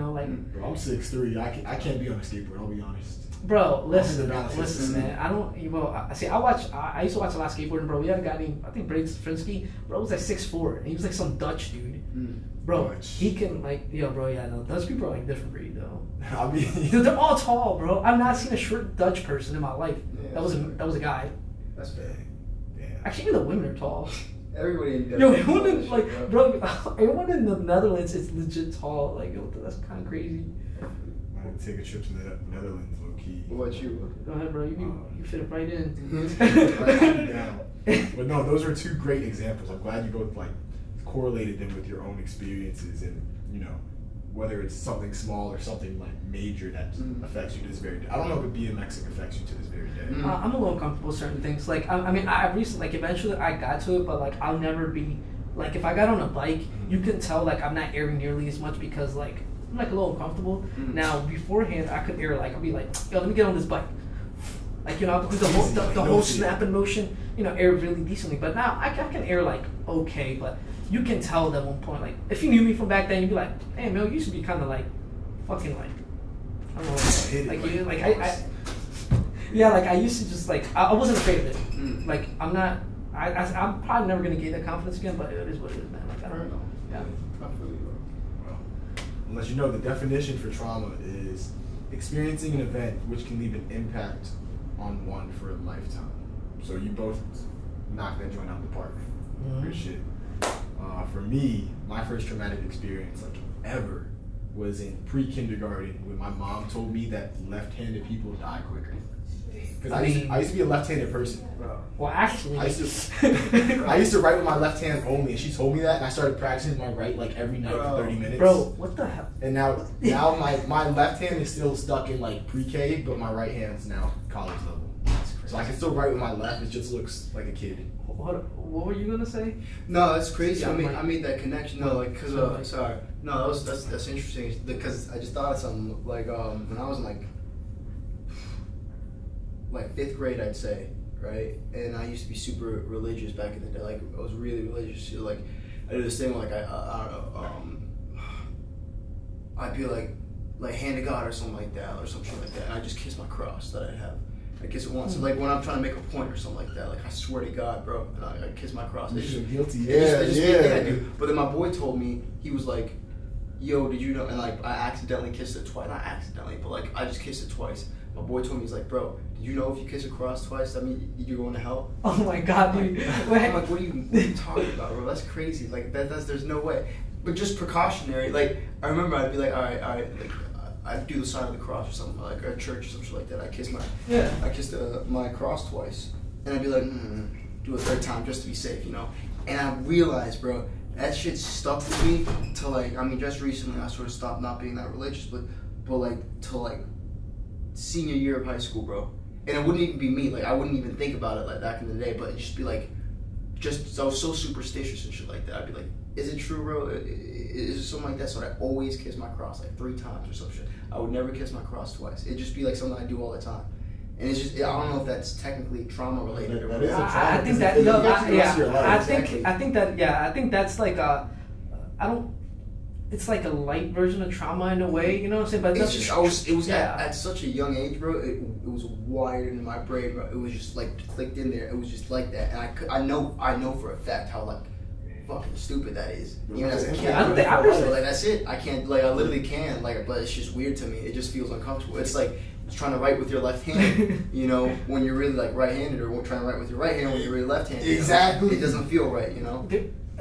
Bro, I'm 6'3". I can't be on a skateboard. I'll be honest. Bro, listen, man. I don't. I used to watch a lot of skateboarding, bro. We had a guy named I think Brady Frinsky. Bro was like 6'4", and he was like some Dutch dude. Bro, Dutch. He can like bro. Yeah, no, Dutch people are like different breed though. I mean, dude, they're all tall, bro. I've not seen a short Dutch person in my life. Yeah, that was a guy. That's bad. Yeah. Actually, even the women are tall. Everybody in everyone in like bro, everyone in the Netherlands is legit tall. Like that's kind of crazy. I would take a trip to the Netherlands, low key. What about you? Go ahead, bro. You fit right in. But no, those are 2 great examples. I'm glad you both like correlated them with your own experiences, and whether it's something small or something like major that affects you to this very day. I don't know if BMXing affects you to this very day. I'm a little uncomfortable with certain things. Like I mean, I recently, like eventually I got to it, but like I'll never be Like if I got on a bike, you can tell like I'm not airing nearly as much because like I'm like a little uncomfortable. Now beforehand, I could air like I'll be like, yo, let me get on this bike. Like you know, I'll do the whole snapping motion, you know, air really decently. But now I can air like okay, but you can tell at one point, like if you knew me from back then, you'd be like, hey man, you used to be kind of like fucking like I don't know, like you like I yeah, like I used to just like I wasn't afraid of it. Like I'm not. I'm probably never gonna gain that confidence again, but it is what it is, man. Like I don't know. Yeah. Well, unless you know, the definition for trauma is experiencing an event which can leave an impact on one for a lifetime. So you both knocked that joint out of the park. Good shit. For me, my first traumatic experience, like ever, was in pre-kindergarten when my mom told me that left-handed people die quicker. Because I used to be a left-handed person. Well, actually, I used to write with my left hand only, and she told me that, and I started practicing my right like every night for 30 minutes. Bro, what the hell? And now my left hand is still stuck in like pre-K, but my right hand's now college level. So I can still write with my left. It just looks like a kid. What were you gonna say? No, that's crazy. I made that connection. No, like cause sorry. No, that's interesting because I just thought of something like when I was in like 5th grade, I'd say, right? And I used to be super religious back in the day. Like I was really religious. So, like I did this thing like I don't know. I'd be like hand to God or something like that, or some shit like that. And I just kiss my cross that I have. I kiss it once. So, like when I'm trying to make a point or something like that, like I swear to God, bro, and I kiss my cross. You're guilty. It's just a thing I do. But then my boy told me, he was like, "Yo, did you know?" And like I accidentally kissed it twice. Not accidentally, but like I just kissed it twice. My boy told me, he's like, "Bro, did you know if you kiss a cross twice, that means you're going to hell?" Oh my God, dude. I'm like, what are you talking about, bro? That's crazy. Like there's no way. But just precautionary. Like I remember, I'd be like, all right, like. I'd do the sign of the cross or something, like at church or something like that. I kissed my cross twice, and I'd be like, do a third time just to be safe, you know. And I realized, bro, that shit stuck with me till like, I mean, just recently I sort of stopped not being that religious, but like till like senior year of high school, bro. And it wouldn't even be me, like I wouldn't even think about it like back in the day, but it'd just be like, I was so superstitious and shit like that. I'd be like, is it true, bro? Is it something like that? So I'd always kiss my cross like 3 times or some shit. I would never kiss my cross twice. It'd just be like something I do all the time. And it's just, I don't know if that's technically trauma related or what. I think that, I think that's like it's like a light version of trauma in a way, you know what I'm saying? But it's just, it was at such a young age, bro. It was wired in my brain, bro. It was just like clicked in there. It was just like that, and I know for a fact how like fucking stupid that is. Even as a kid, like that's it. I can't, like I literally can, like, but it's just weird to me. It just feels uncomfortable. It's like trying to write with your left hand, you know, when you're really like right-handed, or trying to write with your right hand when you're really left-handed. Exactly. You know? It doesn't feel right, you know.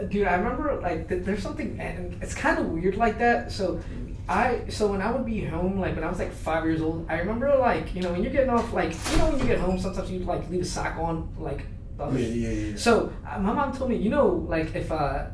Dude, I remember like there's something, and it's kind of weird like that. So when I would be home, like when I was like 5 years old, I remember like, you know, when you're getting off, like, you know, when you get home, sometimes you like leave a sock on, like. Yeah. So my mom told me, you know, like if it might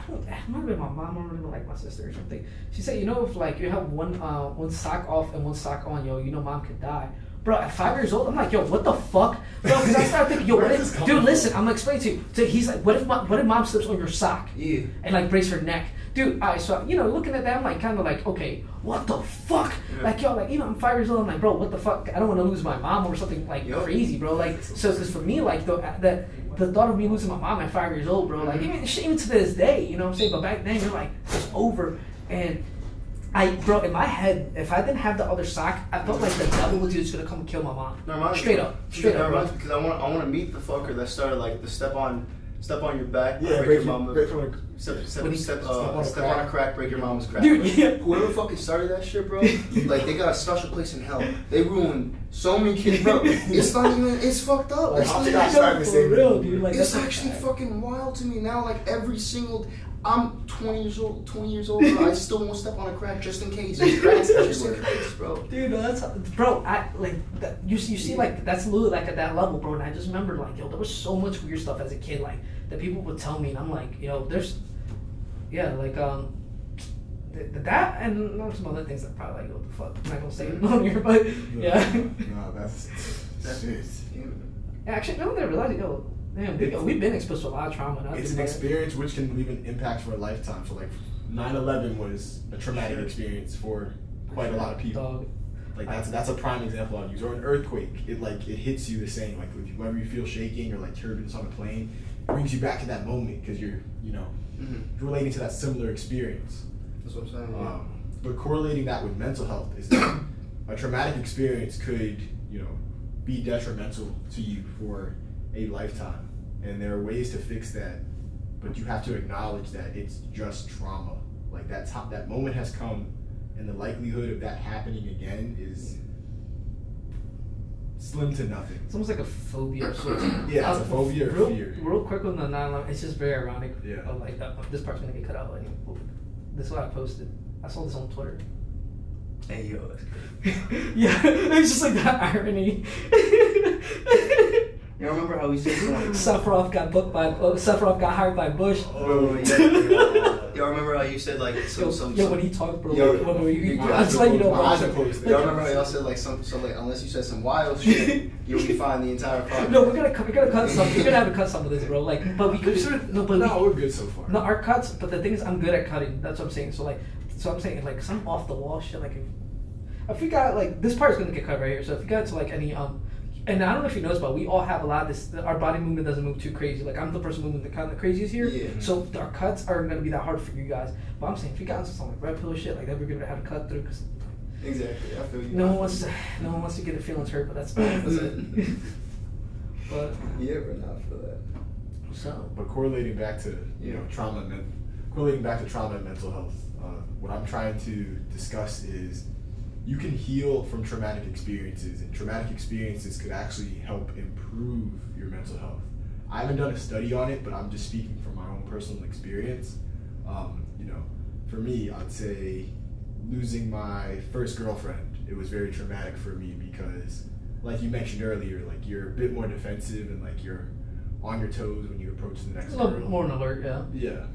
have been my mom or like my sister or something. She said, you know, if like you have one sock off and one sock on, yo, you know, mom could die. Bro, at 5 years old, I'm like, yo, what the fuck? Bro, because I started thinking, yo, dude, listen, I'm gonna explain to you. So he's like, what if mom slips on your sock? Yeah. And like breaks her neck? Dude, alright, so, you know, looking at that, I'm like, kind of like, okay, what the fuck? Yeah. Like, yo, like, you know, I'm 5 years old, I'm like, bro, what the fuck? I don't want to lose my mom or something like crazy, bro. Like, so, because for me, like, the thought of me losing my mom at 5 years old, bro, like, even to this day, you know what I'm saying? But back then, you're like, it's over. And bro, in my head, if I didn't have the other sock, I felt like the devil was just gonna come and kill my mom. Straight up, because I want to meet the fucker that started like the step on your back, break your mama, step on a crack, break your mama's crack. Dude, yeah. Whoever fucking started that shit, bro, like they got a special place in hell. They ruined so many kids, bro. It's not even, it's fucked up. Like, it's real, dude. Like, it's actually fucking wild to me now. Like every single. I'm 20 years old, bro. I still won't step on a crack just in case. Just in case, bro. Dude, you see, like, that's literally, like, at that level, bro, and I just remember, like, yo, there was so much weird stuff as a kid, like, that people would tell me, and I'm like, yo, there's, like, that, and some other things that probably, like, what the fuck, I'm not gonna say it on here, but, yeah. No, that's shit. Yeah, actually, now that I realize, yo, Man, we've been exposed to a lot of trauma. It's an experience which can leave an impact for a lifetime. So like 9/11 was a traumatic experience for quite a lot of people. Dog. Like that's a prime example I'd use. Or an earthquake, it hits you the same. Like whenever you feel shaking or like turbulence on a plane, it brings you back to that moment because you're relating to that similar experience. That's what I'm saying. But correlating that with mental health is that a traumatic experience could be detrimental to you for a lifetime, and there are ways to fix that, but you have to acknowledge that it's just trauma. Like that moment has come, and the likelihood of that happening again is slim to nothing. It's almost like a phobia or something. Yeah, it's a phobia or fear. Real quick on the 9/11, it's just very ironic. Yeah. Like this part's gonna get cut out. Like, this is what I posted. I saw this on Twitter. Hey yo, that's crazy. Yeah, it's just like that irony. You remember how we said Sephiroth got hired by Bush. Oh yeah. Y'all remember how you said like some when he talked, bro. I just let you know. Y'all remember how y'all said like some like unless you said some wild shit, you'll be fine the entire podcast. No, we're gonna cut some. We're gonna have to cut some of this, bro. Like, but we could we're good so far. No, our cuts. But the thing is, I'm good at cutting. That's what I'm saying. So I'm saying like some off the wall shit. Like, if we got like this part is gonna get cut right here. So if you got to like any and I don't know if you noticed, but we all have a lot of this. Our body movement doesn't move too crazy. Like I'm the person moving the kind of craziest here. Yeah. So our cuts aren't gonna be that hard for you guys. But I'm saying if you got into some like red pill shit like that, we're gonna have to cut through. Cause exactly, I feel you. No one wants to get their feelings hurt, but that's it. But yeah, we're not for that. So, but correlating back to trauma and mental health, what I'm trying to discuss is you can heal from traumatic experiences, and traumatic experiences could actually help improve your mental health. I haven't done a study on it, but I'm just speaking from my own personal experience. For me, I'd say losing my first girlfriend, it was very traumatic for me because, like you mentioned earlier, like you're a bit more defensive and like you're on your toes when you approach the next girl. A little more on alert, yeah. Yeah.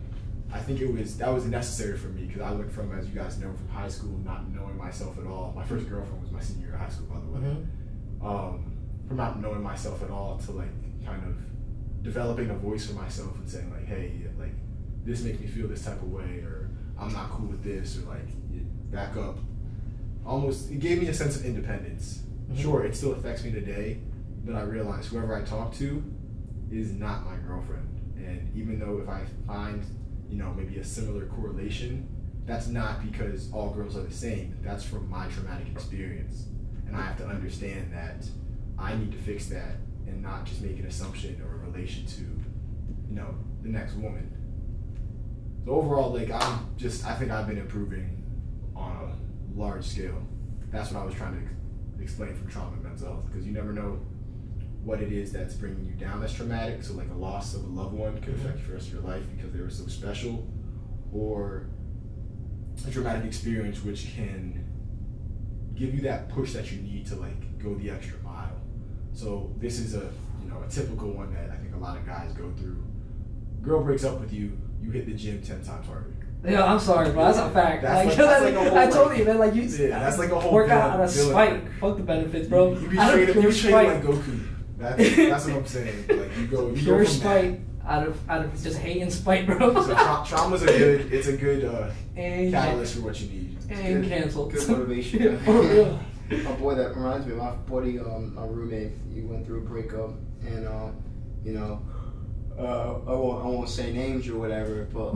I think that was necessary for me because I went from, as you guys know, from high school not knowing myself at all. My first girlfriend was my senior year of high school, by the way. From not knowing myself at all to like kind of developing a voice for myself and saying like, hey, like this makes me feel this type of way, or I'm not cool with this, or like back up. Almost, it gave me a sense of independence. Sure, it still affects me today, but I realize whoever I talk to is not my girlfriend. And even though if I find maybe a similar correlation, that's not because all girls are the same. That's from my traumatic experience. And I have to understand that I need to fix that and not just make an assumption or a relation to, the next woman. So overall, like I think I've been improving on a large scale. That's what I was trying to explain from trauma and mental health, because you never know what it is that's bringing you down that's traumatic. So like a loss of a loved one could affect you for the rest of your life because they were so special, or a traumatic experience which can give you that push that you need to like go the extra mile. So this is a typical one that I think a lot of guys go through. Girl breaks up with you, you hit the gym 10 times harder. Yeah, I'm sorry, bro. That's a fact. That's like a whole, I told you, man. Like you, that's like a whole work out out of spite. Fuck the benefits, bro. You be straight like Goku. That's what I'm saying. Like you go pure from spite out of just hate and spite, bro. So trauma's a good catalyst for what you need. And canceled. Good motivation. For real. My boy, that reminds me, my buddy, my roommate, he went through a breakup, and I won't say names or whatever, but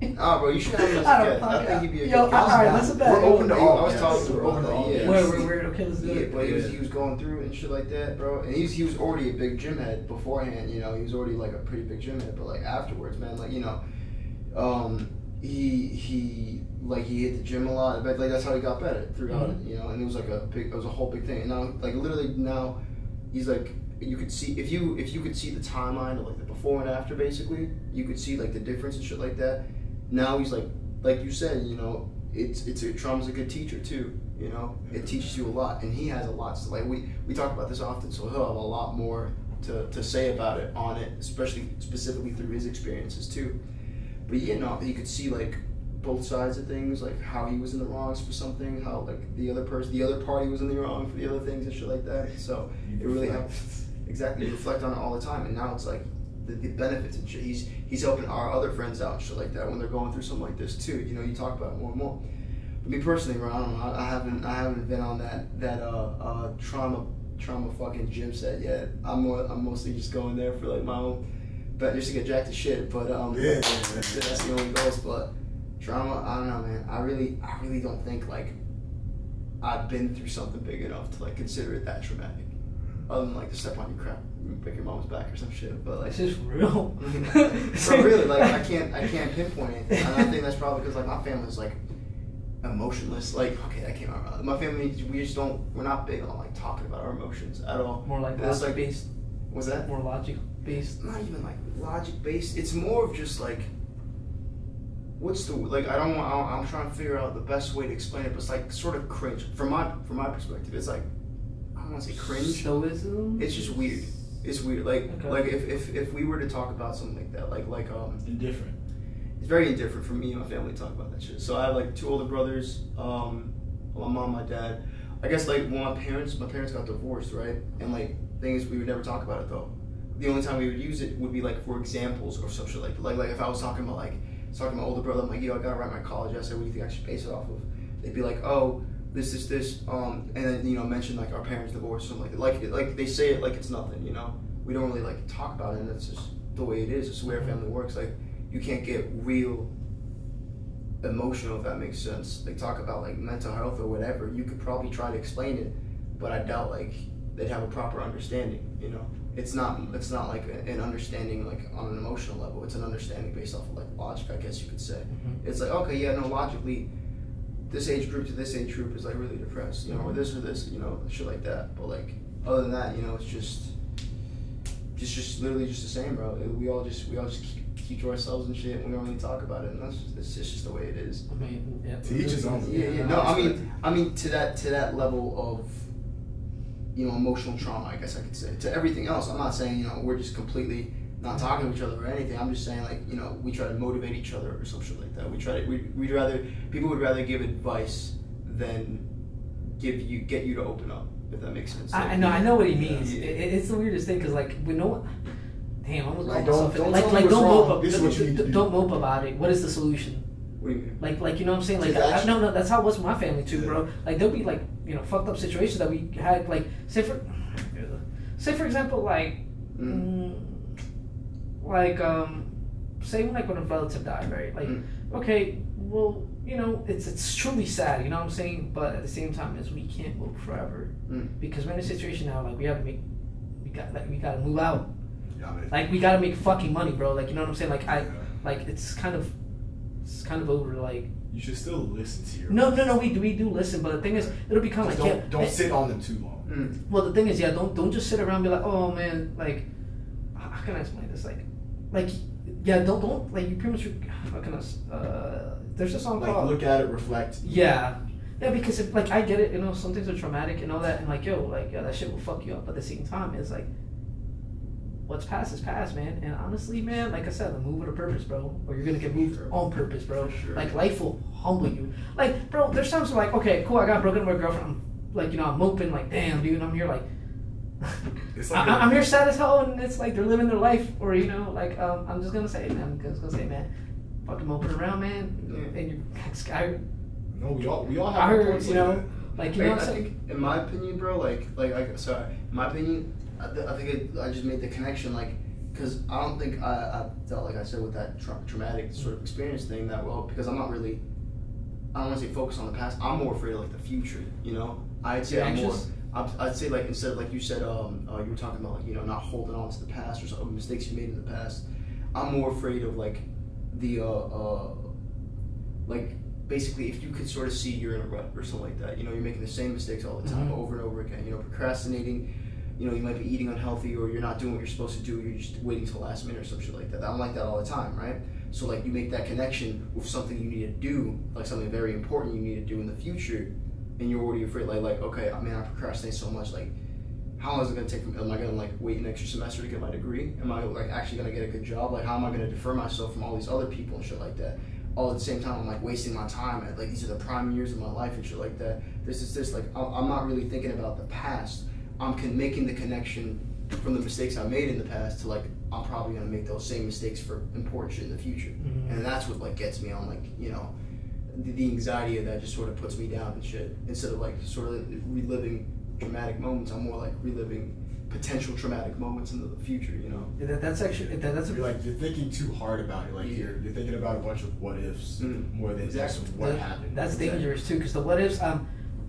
like, bro, you should have him as a guest. I think he'd be a good guest. Alright, that's a bad. We're open to all. I was talking to him about that. Yeah. We're okay. Let's do it. But he was going through and shit like that, bro. And he was already a big gym head beforehand. He was already like a pretty big gym head. But like afterwards, man, like he hit the gym a lot. But like that's how he got better throughout it. And it was like it was a whole big thing. And now, like literally now, he's like. You could see if you could see the timeline of like the before and after, basically you could see like the difference and shit like that. Now he's like you said, trauma's a good teacher too. It teaches you a lot, and he has a lot. So like we talk about this often, so he'll have a lot more to say about it on it, specifically through his experiences too. But he could see like both sides of things, like how he was in the wrongs for something, how like the other party was in the wrong for the other things and shit like that. So it really helped. Exactly. You reflect on it all the time, and now it's like the benefits and shit. He's helping our other friends out and shit like that when they're going through something like this too. You know, you talk about it more and more. But me personally, bro, I don't know. I haven't been on that trauma fucking gym set yet. I'm mostly just going there for like my own, but just to get jacked to shit. But that's the only goals. But trauma, I don't know, man. I really don't think like I've been through something big enough to like consider it that traumatic. Other than like to step on your crap, break your mom's back or some shit. But like, this is real. Bro, really, like I can't pinpoint anything. And I think that's probably because like my family's like emotionless. Like, okay, that came out wrong. My family, we're not big on like talking about our emotions at all. More like logic based. What's that? More logic based. Not even like logic based. It's more of just like, what's the like? I'm trying to figure out the best way to explain it, but it's like sort of cringe from my perspective. It's like, I don't want to say cringe. Stoicism. It's just weird. It's weird. Like okay. like if we were to talk about something like that, like indifferent. It's very indifferent for me and my family to talk about that shit. So I have like 2 older brothers, my mom, my dad. I guess like when my parents got divorced, right? And like thing is, we would never talk about it though. The only time we would use it would be like for examples or some shit like if I was talking about my older brother, I'm like, yo, I gotta write my college essay. What do you think I should base it off of? They'd be like, oh, this, and then mention like our parents divorced or something like that. Like they say it like it's nothing, you know. We don't really like talk about it, and that's just the way it is. It's the way our family works. Like you can't get real emotional, if that makes sense. They talk about like mental health or whatever. You could probably try to explain it, but I doubt like they'd have a proper understanding, you know. It's not like an understanding like on an emotional level. It's an understanding based off of like logic, I guess you could say. Mm-hmm. It's like, okay, yeah, no, logically, this age group to this age group is like really depressed, you know, or this, you know, shit like that. But like other than that, you know, it's just literally just the same, bro. We all just keep to ourselves and shit. We don't really talk about it, and it's just the way it is. I mean, yeah. To each his own. Yeah. No, I mean to that level of, you know, emotional trauma, I guess I could say. To everything else, I'm not saying, you know, we're just completely not talking to each other or anything. I'm just saying, like, you know, we try to motivate each other or some shit like that. People would rather give advice than get you to open up, if that makes sense. Like, I know what he means. Yeah. It's the weirdest thing because like we know. Damn, I almost like, don't mope about it. What is the solution? What do you mean? Like you know what I'm saying? Like no, that's how it was with my family too, bro. Like there'll be like, you know, fucked up situations that we had. Like say for example, like say when a relative died, right? Like okay, well, you know, it's truly sad, you know what I'm saying? But at the same time, is we can't mope forever because we're in a situation now. Like we gotta move out. Yeah, like we gotta make fucking money, bro. Like you know what I'm saying? Like like it's kind of over. Like you should still listen to your. No. We do listen, but the thing is, it'll become like don't sit on them too long. Well, the thing is, don't just sit around and be like, oh man, like how can I explain this? Like don't like you pretty much. How can I? There's a song called look at it, reflect. Yeah, because if, like I get it, you know, some things are traumatic and all that, and like that shit will fuck you up. But at the same time, it's like. What's past is past, man. And honestly, man, like I said, move with a purpose, bro. Or you're gonna get moved on purpose, bro. Sure. Like life will humble you. Like, bro, there's times where like, okay, cool, I got broken up with a girlfriend. I'm like, you know, I'm moping, like, damn, dude, I'm here like, I'm here sad as hell, and it's like they're living their life, or you know, like, I'm just gonna say, man, fucking moping around, man. And you're, no, we all have. I heard, you know, like you know what I'm saying. I think, in my opinion, bro, in my opinion. I think I just made the connection, like, because I don't think I dealt, like I said, with that traumatic sort of experience thing that well, because I'm not really, I don't want to say focused on the past. I'm more afraid of like the future, you know. I'd say I'd say like instead of like you said, you were talking about like, you know, not holding on to the past or some mistakes you made in the past. I'm more afraid of like the like basically if you could sort of see you're in a rut or something like that. You know, you're making the same mistakes all the time over and over again. You know, procrastinating. You know, you might be eating unhealthy or you're not doing what you're supposed to do. You're just waiting till the last minute or some shit like that. I'm like that all the time, right? So like you make that connection with something you need to do, like something very important you need to do in the future, and you're already afraid, like okay, I mean, I procrastinate so much, like how long is it gonna take? Am I gonna like wait an extra semester to get my degree? Am I like actually gonna get a good job? Like how am I gonna defer myself from all these other people and shit like that? All at the same time, I'm like wasting my time at like these are the prime years of my life and shit like that. This like I'm not really thinking about the past. I'm making the connection from the mistakes I made in the past to like I'm probably gonna make those same mistakes for important shit in the future, and that's what like gets me on like the anxiety of that just sort of puts me down and shit. Instead of like sort of reliving traumatic moments, I'm more like reliving potential traumatic moments in the future. Yeah, that's actually you're thinking too hard about it. Like you're thinking about a bunch of what ifs more than just what happened. That's dangerous too, because the what ifs.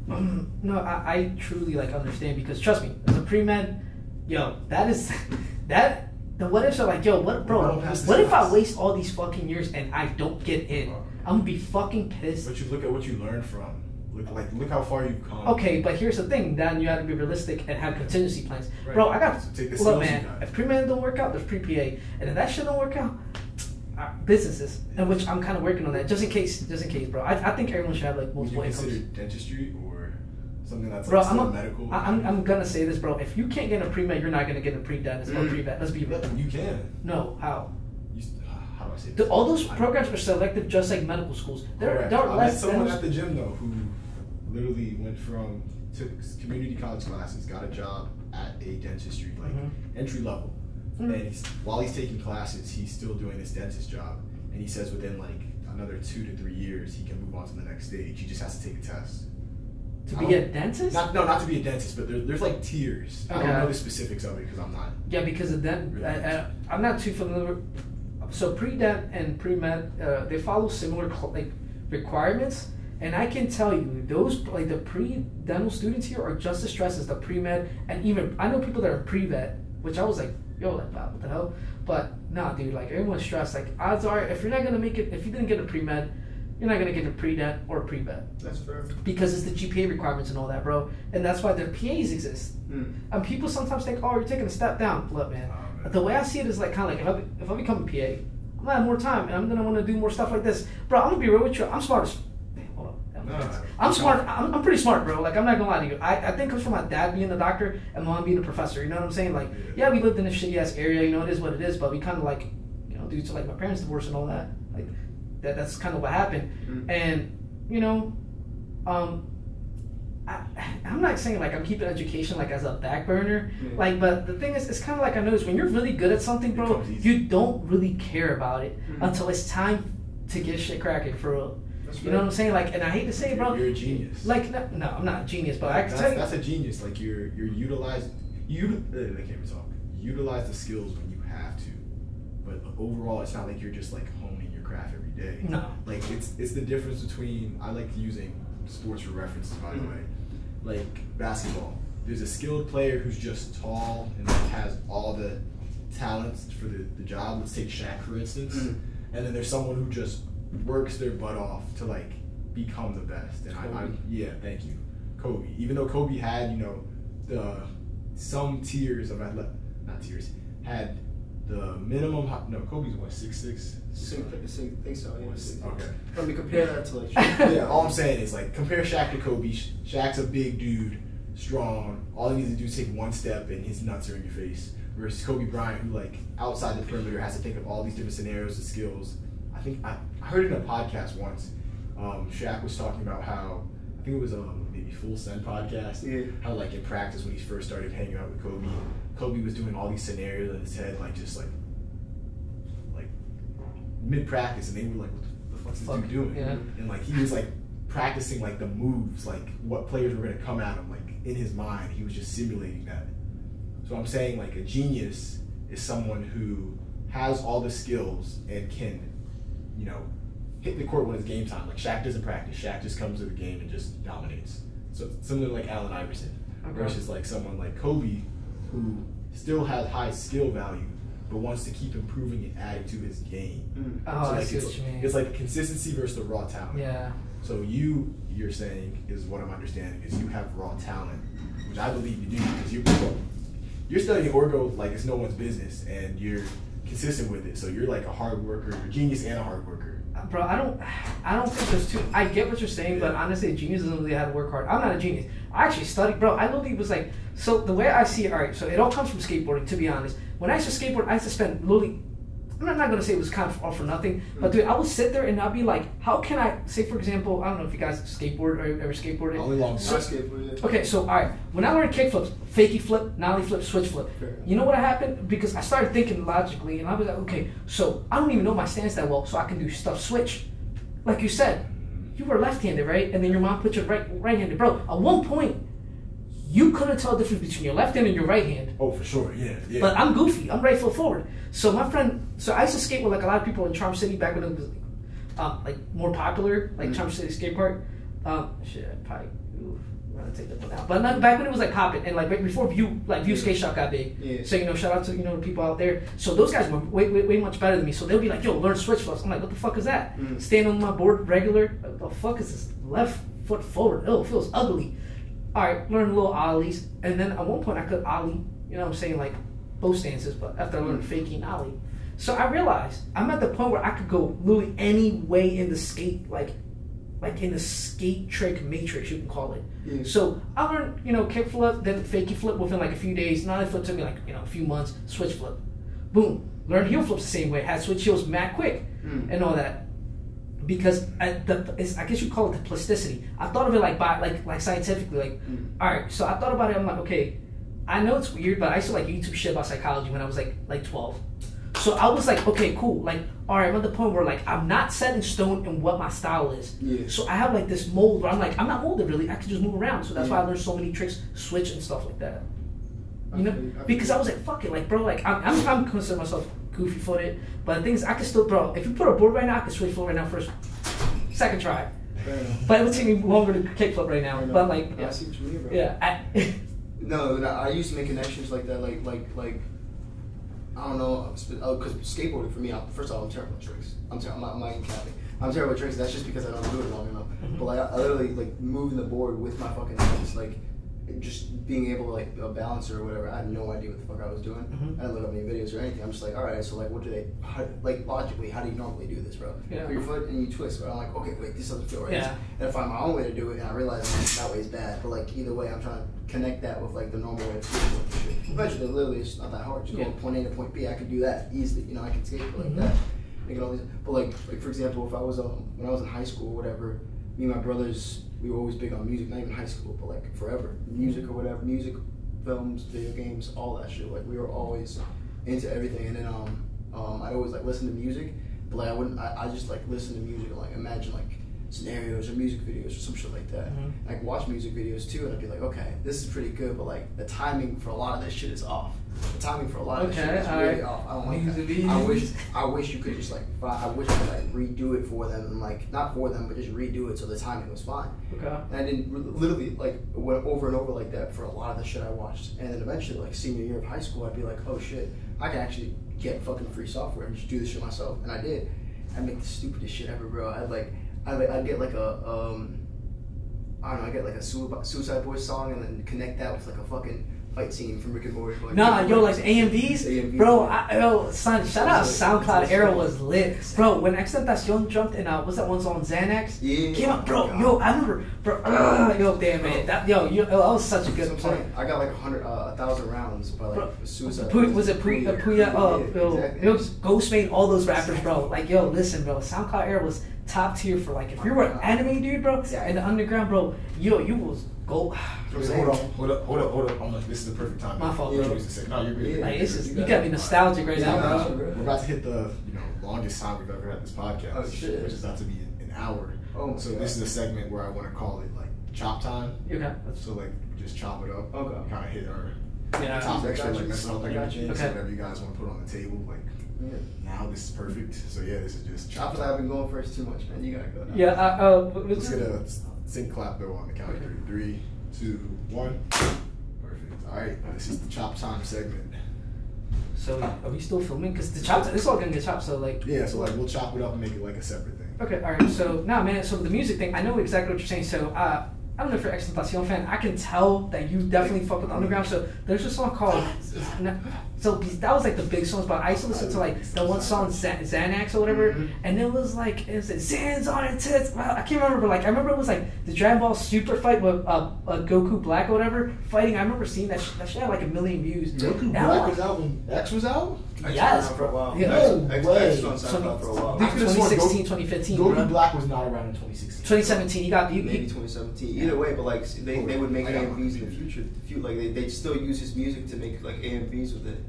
No, I truly like understand, because trust me, as a pre-med, that the what ifs are like, what if I waste all these fucking years and I don't get in? I'm gonna be fucking pissed. But you look at what you learned from. Look how far you've come. Okay, but here's the thing. Then you have to be realistic and have contingency plans. Right. Bro, I got look, man. If pre-med don't work out, there's pre-PA, and if that shit don't work out, businesses, in which I'm kind of working on that, just in case, bro. I think everyone should have like multiple incomes. Would you consider dentistry or something that's bro, still medical? I'm gonna say this, bro. If you can't get a pre-med, you're not gonna get a pre-dentist or pre-vet. Let's be real. You can. No, how? How do I say this? All those programs are selective, just like medical schools. There are I less. met someone at the gym though who literally took community college classes, got a job at a dentistry, entry level. And while he's taking classes, he's still doing this dentist job. And he says within like another 2 to 3 years, he can move on to the next stage. He just has to take a test. To be a dentist? Not to be a dentist, but there's like tiers. Okay. I don't know the specifics of it because I'm not. Yeah, because of that, really I'm not too familiar. So pre-dent and pre-med, they follow similar requirements. And I can tell you, those like the pre-dental students here are just as stressed as the pre-med, and even I know people that are pre-vet, which I was like, wow, what the hell? But nah, dude, like everyone's stressed. Like odds are, if you're not gonna make it, if you didn't get a pre-med, you're not gonna get a pre-dent or a pre-vet. That's fair. Because it's the GPA requirements and all that, bro. And that's why their PAs exist. And people sometimes think, oh, you're taking a step down. Look, man, the way I see it is like kind of like if I become a PA, I'm gonna have more time and I'm gonna want to do more stuff like this, bro. I'm gonna be real with you. I'm smart as. I'm smart. I'm pretty smart, bro. Like I'm not gonna lie to you. I think it comes from my dad being a doctor and my mom being a professor. You know what I'm saying? Like, yeah, we lived in a shitty ass area. It is what it is. But we kind of like, due to like my parents' divorce and all that, like that's kind of what happened. And I'm not saying like I'm keeping education like as a back burner. Like, but the thing is, it's kind of like I noticed when you're really good at something, bro, you don't really care about it until it's time to get shit cracking for real. You know what I'm saying? Like, and I hate to say it, bro. You're a genius. Like, no, I'm not a genius, but I can tell you. That's a genius. Like, you're utilizing. I can't even talk. Utilize the skills when you have to, but overall, it's not like you're just like honing your craft every day. No. Like, it's the difference between. I like using sports for references, by the way. Like basketball, there's a skilled player who's just tall and like has all the talents for the job. Let's take Shaq for instance, and then there's someone who just works their butt off to like become the best. And thank you, Kobe. Even though Kobe had some tiers of not tiers, had the minimum. No, Kobe's what 6'6". I think so. Yeah. Okay. Let me compare that to like. Yeah, all I'm saying is like compare Shaq to Kobe. Shaq's a big dude, strong. All he needs to do is take one step and his nuts are in your face. Versus Kobe Bryant, who like outside the perimeter has to think of all these different scenarios and skills. I think I heard it in a podcast once. Shaq was talking about how, I think it was maybe Full Send podcast. Yeah. How like in practice when he first started hanging out with Kobe, Kobe was doing all these scenarios in his head, like just like mid practice, and they were like, "What the fuck's this dude doing?" Yeah. And like he was like practicing like the moves, like what players were gonna come at him, like in his mind. He was just simulating that. So I'm saying like a genius is someone who has all the skills and can, hit the court when it's game time. Like Shaq doesn't practice. Shaq just comes to the game and just dominates. So similar to like Allen Iverson, versus like someone like Kobe, who still has high skill value, but wants to keep improving and adding to his game. Oh, so like I see what you mean. It's like consistency versus the raw talent. Yeah. So you're saying is what I'm understanding is you have raw talent, which I believe you do because you're studying orgo like it's no one's business, and you're consistent with it. So you're like a hard worker, a genius and a hard worker. Bro, I don't think there's two. I get what you're saying, but honestly, a genius doesn't really have to work hard. I'm not a genius. I actually studied, bro. I literally was like, so the way I see it, all right. So it all comes from skateboarding. To be honest, when I used to skateboard, I used to spend literally I'm not gonna say it was kind of all for nothing, but dude, I would sit there and I'd be like, how can I say, for example, I don't know if you guys skateboard or ever skateboarded. Only long skateboard. Okay, so all right, when I learned kick flips, fakie flip, nollie flip, switch flip, you know what happened? Because I started thinking logically, and I was like, okay, so I don't even know my stance that well, so I can do stuff switch. Like you said, you were left-handed, right? And then your mom put you right-handed, bro. At one point, you couldn't tell the difference between your left hand and your right hand. Oh, for sure, yeah. But I'm goofy. I'm right foot forward. So my friend, I used to skate with like a lot of people in Charm City back when it was like more popular, like Charm City skate park. Shit, I probably I'm gonna take that one out. But not, back when it was like popping and like right before View Skate Shop got big. Yeah. So shout out to the people out there. So those guys were way much better than me. So they'll be like, yo, learn switch flips. I'm like, what the fuck is that? Stand on my board regular. What the fuck is this? Left foot forward. Oh, it feels ugly. All right, learn little ollies, and then at one point I could ollie, you know what I'm saying, like both stances, but after I learned fakie and ollie. So I realized I'm at the point where I could go literally any way in the skate, like in the skate trick matrix, you can call it. Yeah. So I learned, kick flip, then fakie flip within like a few days. Nollie flip took me like, a few months, switch flip. Boom. Learned heel flips the same way, had switch heels mad quick and all that. Because I guess you call it the plasticity. I thought of it like scientifically, all right. So I thought about it. I'm like, okay, I know it's weird, but I used to like YouTube shit about psychology when I was like 12. So I was like, okay, cool. Like, all right, I'm at the point where like I'm not set in stone in what my style is. Yeah. So I have like this mold where I'm like, I'm not molded really. I can just move around. So that's why I learned so many tricks, switch and stuff like that. Because I was like, fuck it, like bro, like I'm considering myself goofy footed, but the thing is, I can still, bro, if you put a board right now, I can switch foot right now first, second try. But it would take me longer to kick flip right now. But like, I see what you mean, bro. Yeah. No, I used to make connections like that, like I don't know, because skateboarding for me, first of all, I'm terrible at tricks. I'm not even capping. I'm terrible at tricks. That's just because I don't do it long enough. But like, I literally like moving the board with my fucking hands, like. Just being able to like balance or whatever, I had no idea what the fuck I was doing. I didn't look up any videos or anything. I'm just like, all right, so like, what do they logically? How do you normally do this, bro? Yeah. Put your foot and you twist. But I'm like, okay, wait, this doesn't feel right. Yeah. And I find my own way to do it, and I realize that way is bad. But like either way, I'm trying to connect that with like the normal way of doing shit. Eventually, literally, it's not that hard. Just go from point A to point B. I could do that easily. I can skate like that. All these, but like for example, if I was when I was in high school or whatever, me and my brothers. We were always big on music, not even high school, but like forever. Music or whatever, music, films, video games, all that shit. Like we were always into everything. And then I'd always like listen to music, but like I just like listen to music and like imagine like scenarios or music videos or some shit like that. Like watch music videos too, and I'd be like, okay, this is pretty good, but like the timing for a lot of this shit is off. The timing for a lot of this shit is really off. I don't like that. I wish you could just like, I wish I could like redo it for them and like, not for them, but just redo it so the timing was fine. Okay. And I didn't literally like, went over and over like that for a lot of the shit I watched. And then eventually like senior year of high school, I'd be like, oh shit, I can actually get fucking free software and just do this shit myself. And I did. I'd make the stupidest shit ever, bro. I'd get like a, I don't know, I get like a Suicide Boys song and then connect that with like a fucking fight scene from Rick and Morty. Like, like AMVs? Bro, son, shout out SoundCloud era was lit. Bro, when Extentacion jumped in, what's that one song, Xanax? Yeah. Came out, bro, I remember, bro, damn man, that was such a good song. I got like 1,000 rounds by like Suicide Boys. Was it Puya? Ghostmane, all those rappers, bro. Like, listen, bro, SoundCloud era was top tier for like, if you were an anime dude, bro, in the underground, bro, you was gold. Hold up. I'm like, this is the perfect time. My fault, bro. No, you're good. Like, you gotta be nostalgic right now, bro. We're about to hit the longest time we've ever had this podcast, which is about to be an hour. So this is a segment where I want to call it like chop time. Okay. So like just chop it up. Okay. Kind of hit our topics or like messing up everything. So whatever you guys want to put on the table, like. Yeah. Now this is perfect. So this is just chop. I've been going first too much, man. You gotta go now. Yeah. Let's get a sync clap though on the count of 3. 3, 2, 1. Perfect. All right. This is the chop time segment. So are we still filming? Because the chop, this is all gonna get chopped. So like. Yeah. So like we'll chop it up and make it like a separate thing. Okay. All right. So man. So the music thing, I know exactly what you're saying. So I don't know if you're an Extentacion fan. I can tell that you definitely fuck with the underground. So there's a song called So that was like the big songs, but I used to listen to like the one song Xanax or whatever, and it was like it said Xan's on your tits. Well, I can't remember, but like I remember it was like the Dragon Ball Super fight with Goku Black or whatever fighting. I remember seeing that that shit had like 1 million views. Goku Black was out when X was out. Yes, bro. Yeah, no way. X was on for a while. 2016, 2015. Goku bro. Black was not around in 2016. 2017. He got maybe 2017. Either way, but like they would make AMVs in the future. Like they still use his music to make like AMVs with it.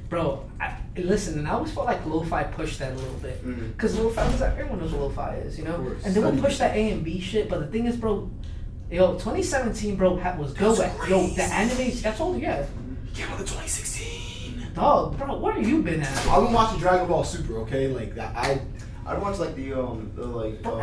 Bro, listen, and I always felt like lo-fi pushed that a little bit. Because lo-fi was like, everyone knows what lo-fi is, you know? And they would push that A and B shit, but the thing is, bro, 2017, bro, was good. Yo, the anime, I told you, yeah. He came out in 2016. Dog, bro, where have you been at? I've been watching Dragon Ball Super, okay? Like, I'd watch like the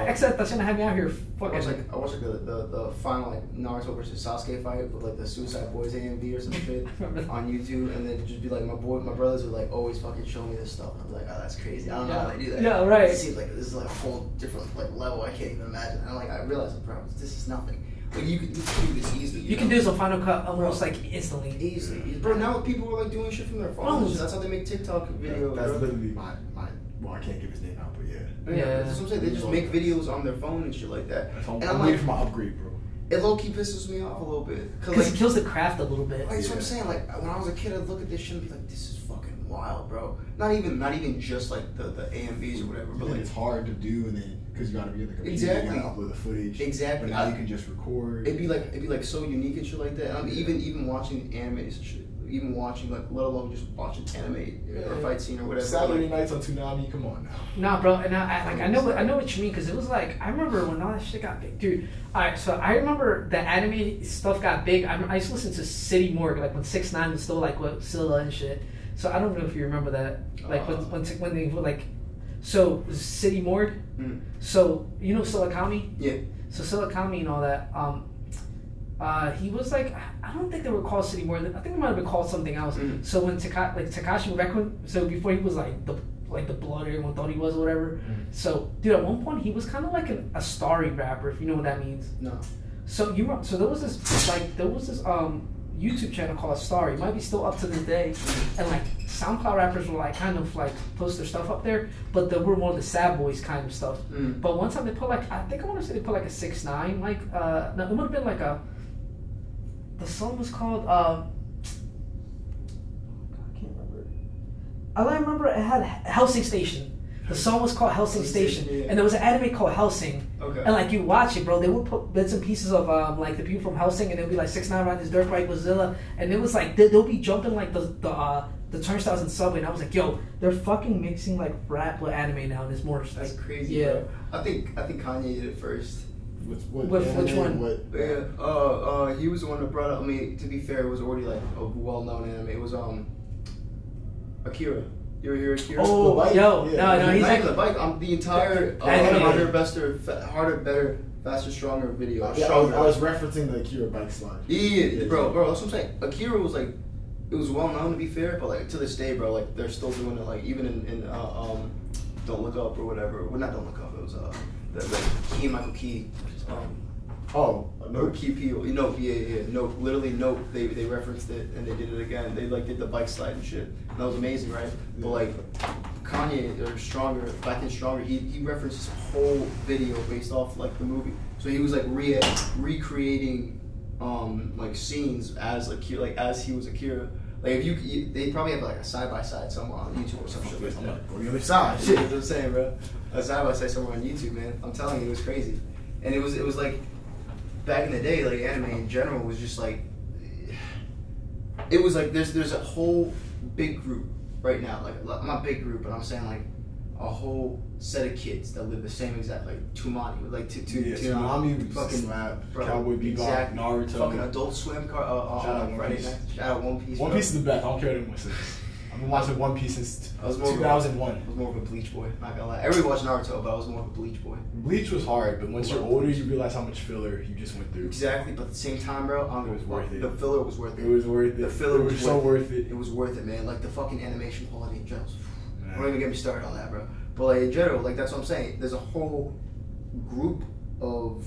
except that's gonna have me out here fucking. I watched like the final like Naruto versus Sasuke fight with like the Suicide Boys AMV or some shit on YouTube, and then just be like my brothers would like always fucking show me this stuff. I'm like, oh, that's crazy. I don't know how they do that. Yeah, right. It seems like this is like a whole different like level I can't even imagine. And I realized, bro, this is nothing. Like you can do this easily. You can do some Final Cut almost like instantly. Easily. Bro, now people are like doing shit from their phones. That's how they make TikTok videos. That's literally my. Well, I can't give his name out, but yeah. That's what I'm saying. They just make videos on their phone and shit like that. And I'm waiting for my upgrade, bro. It low key pisses me off a little bit because like, it kills the craft a little bit. Like, that's what I'm saying. Like when I was a kid, I'd look at this shit and be like, "This is fucking wild, bro." Not even just like the AMVs or whatever, but like it's hard to do, and then because you gotta be in the computer, exactly. you gotta upload the footage. Exactly. But now you can just record. It'd be like so unique and shit like that. And even watching animes and shit. Even watching, like, let alone just watching anime or fight scene or whatever. Saturday nights on Toonami, come on now. Nah, bro, and I know what you mean, because it was like, I remember when all that shit got big, dude. Alright, so I remember the anime stuff got big. I used to listen to City Morgue, like when 6ix9ine was still like with Scylla and shit. So I don't know if you remember that, like when they were like, so City Morgue. So you know Silicami? Yeah. So Silicami and all that. He was like, I don't think they were called City Morgue. I think they might have been called something else. So when Takashi back so before he was like the blood everyone thought he was or whatever. So dude, at one point he was kind of like a starry rapper, if you know what that means. No. So there was this YouTube channel called Starry. It might be still up to this day, and like SoundCloud rappers were like kind of like post their stuff up there, but they were more the sad boys kind of stuff. But one time they put like, I think I want to say they put like a 6ix9ine, like no, it would have been like a. The song was called, I can't remember. All I remember, it had Helsing Station. The song was called Helsing Station. And there was an anime called Helsing. Okay. And like you watch it, bro, they would put bits and pieces of like the people from Helsing, and it would be like 6ix9ine riding his dirt bike with Zilla. And it was like, they'll be jumping like the turnstiles in Subway. And I was like, yo, they're fucking mixing like rap with anime now, and it's more That's like, crazy, yeah. bro. I think Kanye did it first. Which one? Yeah, he was the one that brought up. I mean, to be fair, it was already like a well-known anime. It was Akira. You ever hear Akira? Oh, no, he's like the bike. The entire harder, better, faster, stronger video. I was referencing the Akira bike slide. Yeah, bro, that's what I'm saying. Akira was like, it was well known to be fair, but like to this day, bro, like they're still doing it. Like even in Don't Look Up or whatever. Well, not Don't Look Up. It was the Key Michael Key. Nope. Key Peel. No, yeah. Nope. Literally, Nope. They referenced it and they did it again. They like did the bike slide and shit. And that was amazing, right? Yeah. But like Kanye or Stronger, Back in Stronger, he referenced this whole video based off like the movie. So he was like recreating like scenes as Akira, like as he was Akira. Like if they probably have like a side by side somewhere on YouTube or some shit like that. On the other side. Shit, that's what I'm saying, bro. A side by side somewhere on YouTube, man. I'm telling you, it was crazy. And it was like back in the day, like anime in general was just like, it was like there's a whole big group right now, like not big group, but I'm saying like a whole set of kids that live the same exact, like Tumani, with like Tumani, fucking slap, Cowboy Bebop, Naruto, fucking Adult Swim on Friday night. Shout out One Piece. One Piece is the best. I don't care what anyone says. I've been watching One Piece since 2001. I was more of a Bleach boy, not gonna lie. Everybody watched Naruto, but I was more of a Bleach boy. Bleach was hard, but once you're older, you realize how much filler you just went through. Exactly, but at the same time, bro, it was worth it. The filler was worth it. It was worth it. The filler was so worth it. It was worth it, man. Like the fucking animation quality in general. Don't even get me started on that, bro. But like in general, like that's what I'm saying. There's a whole group of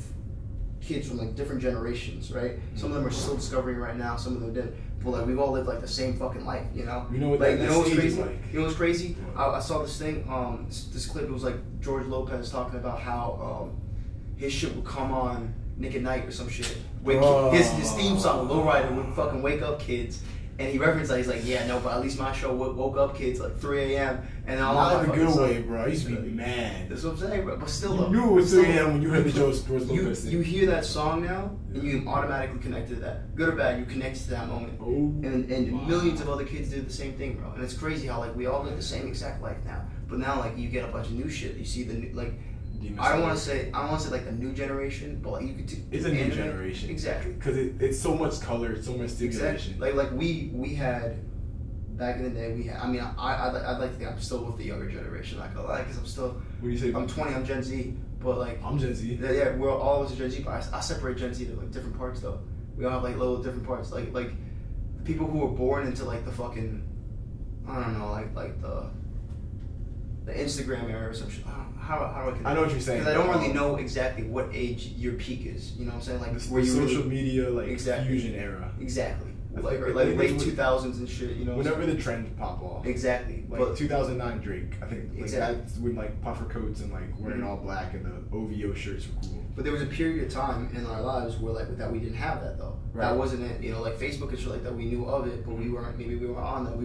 kids from like different generations, right? Some of them are still discovering right now. Some of them didn't. But like we've all lived like the same fucking life, you know. You know what? Like, that you know what's crazy? Like? You know what's crazy? I saw this thing. This clip. It was like George Lopez talking about how his shit would come on Nick at Night or some shit. His theme song, Lowrider, would fucking wake up kids. And he referenced that. He's like, yeah, no, but at least my show woke up kids like 3 a.m. And all not in a good way, bro. I used to be mad. That's what I'm saying, bro. But still, you knew it was 3 a.m. when you heard the George Lopez thing. You hear that song now, and you automatically connect to that. Good or bad, you connect to that moment. And millions of other kids do the same thing, bro. And it's crazy how like we all live the same exact life now. But now like you get a bunch of new shit. You see the new, like. I don't want to say like the new generation, but like you could. It's a new generation, exactly, because it's so much color, it's so much stimulation. Exactly. Like we had back in the day. We had. I mean, I'd like to think I'm still with the younger generation. Like a lot, because I'm still. What do you say? I'm 20. I'm Gen Z, but like I'm Gen Z. Yeah, we're all of us are Gen Z, but I separate Gen Z to like different parts though. We all have like little different parts. Like people who were born into like the fucking, I don't know, like the Instagram era or some shit. How I know what you're saying. Because I don't really know exactly what age your peak is. You know what I'm saying? Like where you social media like fusion era. Exactly. Like late 2000s and shit. You know. Whenever the trend pop off. Exactly. Like but 2009 Drake. I think like exactly. That's when like puffer coats and like wearing all black and the OVO shirts were cool. But there was a period of time in our lives where like that we didn't have that though. Right. That wasn't it. You know, like Facebook and shit like that. We knew of it, but we were on that.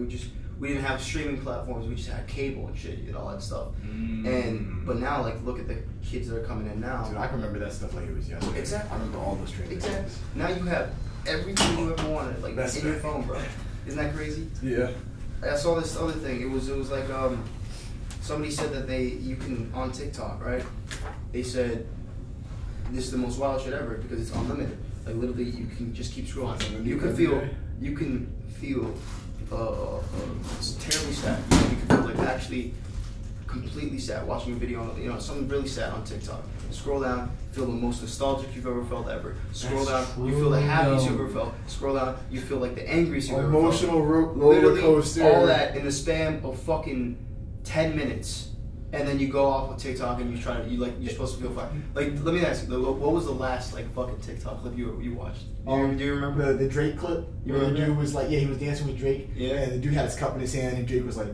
We didn't have streaming platforms. We just had cable and shit and all that stuff. But now, like, look at the kids that are coming in now. Dude, I can remember that stuff like it was yesterday. Exactly. I remember all those trailers. Exactly. Now you have everything you ever wanted, like in your phone, bro. Isn't that crazy? Yeah. I saw this other thing. It was like somebody said that you can on TikTok, right? They said this is the most wild shit ever because it's unlimited. Like literally, you can just keep scrolling. You can feel. It's terribly sad. You can feel like actually completely sad watching a video on, you know, something really sad on TikTok. Scroll down, feel the most nostalgic you've ever felt ever. Scroll down, you feel the happiest you've ever felt. Scroll down, you feel like the angriest you've ever felt. Emotional roller coaster. All that in the span of fucking 10 minutes. And then you go off of TikTok and you're supposed to feel fine. Like, let me ask you, what was the last like fucking TikTok clip you watched? Do you remember the Drake clip? Where the dude was like, he was dancing with Drake. Yeah. And the dude had his cup in his hand, and Drake was like.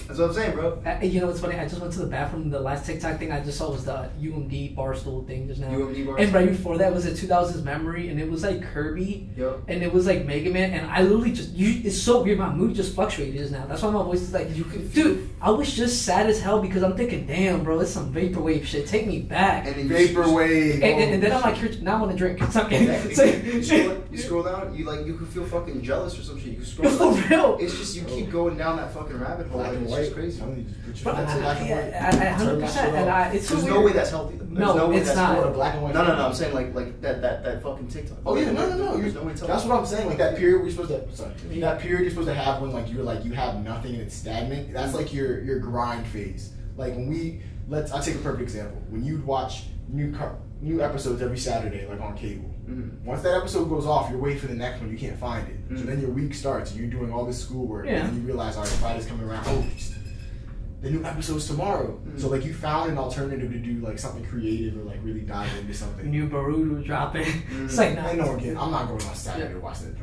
That's what I'm saying, bro. You know what's funny? I just went to the bathroom. The last TikTok thing I just saw was the UMD Barstool thing just now. UMD Barstool. And right before that was a 2000s memory, and it was like Kirby. Yep. And it was like Mega Man, and I literally it's so weird. My mood just fluctuated just now. That's why my voice is like, dude, I was just sad as hell because I'm thinking, damn, bro, it's some vaporwave shit. Take me back. And then vaporwave. And then I'm like, now I want to drink. You scroll down, you could feel fucking jealous or some shit. You can scroll down. For real. It's just you keep going down that fucking rabbit hole. Black and it's white. just crazy. But 100%. And it's There's so no weird. way that's healthy. There's No, way it's that's not. Black and white. No. I'm saying like that fucking TikTok. Oh yeah, no. There's no way it's healthy. That's what I'm saying. Like that period we're supposed to. Sorry. That period you're supposed to have when like you have nothing and it's stagnant. That's like your grind phase. Like when I'll take a perfect example. When you'd watch new episodes every Saturday, like on cable. Mm-hmm. Once that episode goes off, you're waiting for the next one. You can't find it. Mm-hmm. So then your week starts, and you're doing all this schoolwork, and then you realize, all right, Friday's coming around. Oh, the new episode's tomorrow. Mm-hmm. So like you found an alternative to do like something creative or like really dive into something. New Baruto dropping. Mm-hmm. It's like I know again. I'm not going on Saturday to watch that.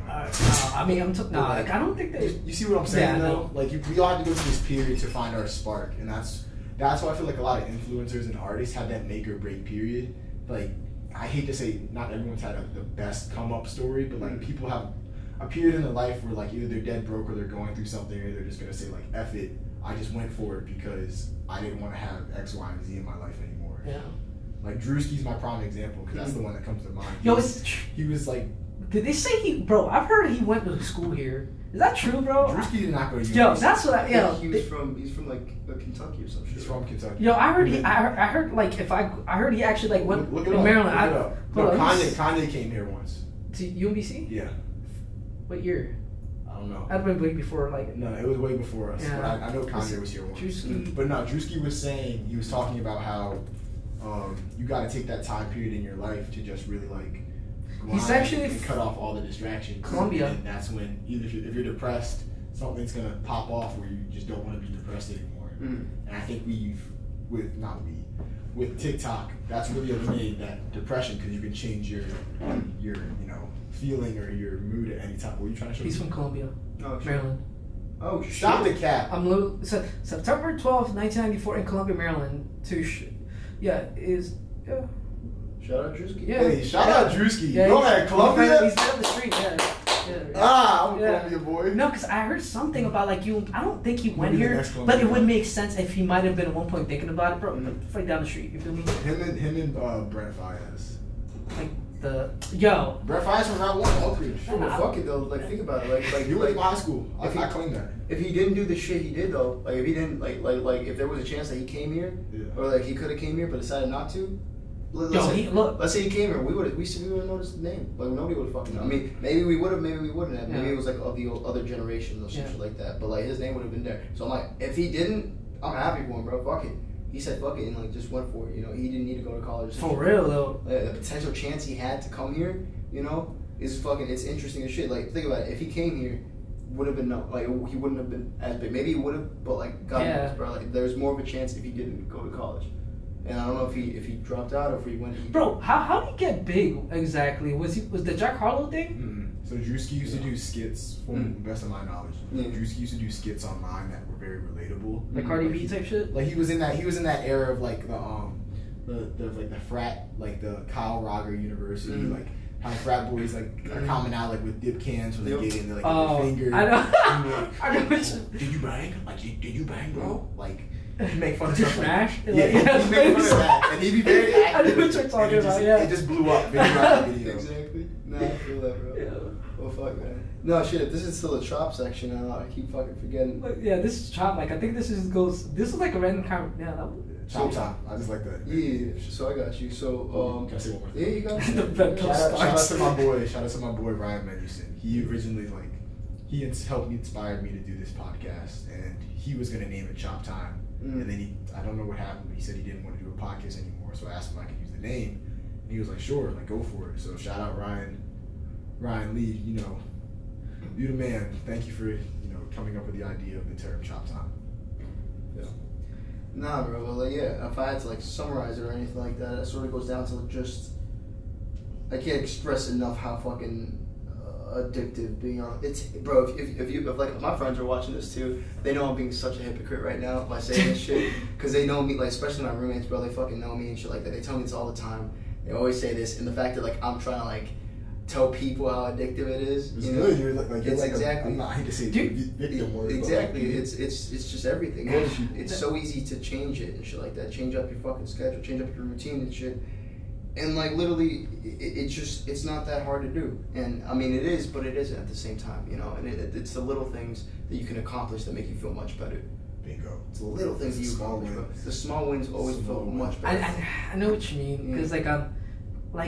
I mean, I don't think they. You see what I'm saying though? Like we all have to go through this period to find our spark, and that's why I feel like a lot of influencers and artists have that make or break period. Like, I hate to say not everyone's had the best come up story, but like people have a period in their life where like either they're dead broke or they're going through something, or they're just gonna say like, F it, I just went for it because I didn't want to have X, Y, and Z in my life anymore. Yeah. Like Drewski's my prime example because that's the one that comes to mind. He was like. Did they say bro? I've heard he went to school here. Is that true, bro? Drewski did not go to UMBC. Yo, that's what he's from like Kentucky or some shit. He's from Kentucky. Yo, I heard like I heard he actually like went look to it Maryland. Up. No, Kanye came here once. To UMBC? Yeah. What year? I don't know. I'd been way before like. No, it was way before us. Yeah. But I know Kanye was here once. Drewski. But no, Drewski was saying, he was talking about how you got to take that time period in your life to just really like. He's actually cut off all the distractions. Columbia. And that's when either if you're depressed, something's gonna pop off where you just don't want to be depressed anymore. Mm. And I think with TikTok, that's really eliminated that depression because you can change your feeling or your mood at any time. What are you trying to show? He's from Columbia, Maryland. Oh, stop the cap. September 12th, 1994 in Columbia, Maryland. Shout out Drewski. Yeah. Hey, shout out Drewski. Yeah, go ahead, Columbia. He's down the street. Yeah. I'm a Columbia boy. No, because I heard something about like you. I don't think he went here, but it would make sense if he might have been at one point thinking about it, bro. Like, right down the street. You feel me? Him and Brent Fayez. Like Brent Fayez was out one Oak Ridge. Fuck it though. Like think about it. Like you went to high school. I claim that. If he didn't do the shit he did though, like if he didn't like if there was a chance that he came here, or like he could have came here but decided not to. Let's say he came here, we would have noticed the name. Like nobody would have fucking known. I mean, maybe we would have, maybe we wouldn't have. Maybe it was like of the other generation or some shit like that. But like his name would have been there. So I'm like, if he didn't, I'm happy for him, bro. Fuck it. He said fuck it and like just went for it. You know, he didn't need to go to college. For real though. The potential chance he had to come here, you know, is fucking. It's interesting as shit. Like think about it. If he came here, would have been he wouldn't have been as big. Maybe he would have, but like God knows, bro. Like there's more of a chance if he didn't go to college. And I don't know if he dropped out or if he went. Bro, how did he get big exactly? Was the Jack Harlow thing? So Drewski used to do skits, from the best of my knowledge. Drewski used to do skits online that were very relatable. Like Cardi B type shit. Like he was in that era of like the frat, like the Kyle Rogers University, like how frat boys like are coming out like with dip cans when they get in, like their finger. I know. I know. Did you bang? Like did you bang, bro? Like. He make fun of stuff Smash? Like, yeah, he make fun of that, and he'd be very active. I know what you're talking about. It just blew up. Video. Exactly. Nah, I feel that, bro. Yeah. Well, fuck, man. No shit. This is still the Trop section. I keep fucking forgetting. This is Trop. Like I think this is like a random Chop time. I just like that. Yeah. So I got you. So can I say one more thing? Yeah, you got it. Shout out to my boy Ryan Mendelson. He originally he helped me, inspired me to do this podcast, and he was gonna name it Chop Time. And then I don't know what happened, but he said he didn't want to do a podcast anymore. So I asked him if I could use the name, and he was like, "Sure, like go for it." So shout out Ryan Lee. You know, you the man. Thank you for coming up with the idea of the term Chop Time. Yeah. Nah, bro. Well, if I had to summarize it or anything like that, it sort of goes down to just I can't express enough how fucking addictive being on it's, bro. If like my friends are watching this too, they know I'm being such a hypocrite right now by saying this shit because they know me, like especially my roommates, bro. They fucking know me and shit like that. They tell me this all the time. They always say this, and the fact that I'm trying to tell people how addictive it is. It's good. You're exactly. I'm not, I hate to say victim word. Exactly. It's just everything. It's so easy to change it and shit like that. Change up your fucking schedule. Change up your routine and shit. And literally, it's not that hard to do. And I mean, it is, but it isn't at the same time, And it's the little things that you can accomplish that make you feel much better. Bingo. It's the little things that you accomplish, bro. The small wins always feel much better. I know what you mean, because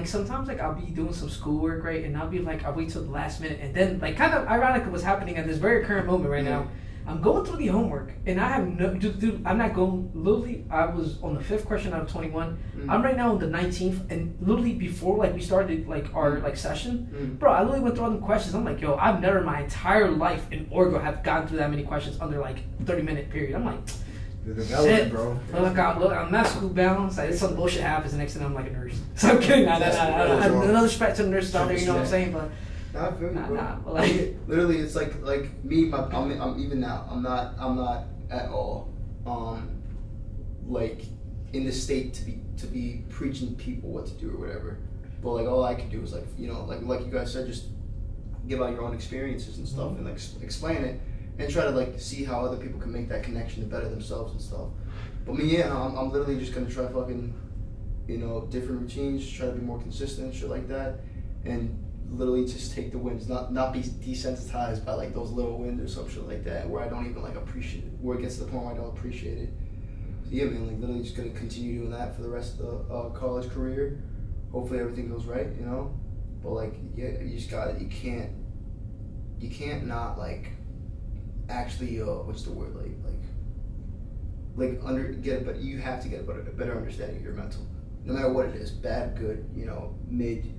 sometimes I'll be doing some schoolwork, right, and I'll be I'll wait till the last minute, and then kind of ironic what's happening at this very current moment right now. I'm going through the homework, and I have no, dude, I'm not going, literally, I was on the 5th question out of 21. I'm right now on the 19th, and literally before, we started, our, session, bro, I literally went through all the questions. I'm like, yo, I've never in my entire life in Orgo have gone through that many questions under, 30-minute period. I'm like, shit, bro. Look, I'm not school bound. Some bullshit happens, the next thing I'm like a nurse. So I'm kidding. Another respect to the nurses out there, you know what I'm saying? But I feel you, bro. Literally, it's like me. I'm even now. I'm not at all in the state to be preaching to people what to do or whatever. But all I can do is like you guys said, just give out your own experiences and stuff and explain it and try to see how other people can make that connection to better themselves and stuff. But me, I'm literally just gonna try fucking different routines, try to be more consistent, shit like that, and literally just take the wins, not be desensitized by those little wins or some shit like that, where I don't even appreciate it, where it gets to the point where I don't appreciate it. So yeah, man, literally just gonna continue doing that for the rest of the college career. Hopefully everything goes right, But you just got it. You can't not actually what's the word but you have to get a better understanding of your mental, no matter what it is, bad, good, mid.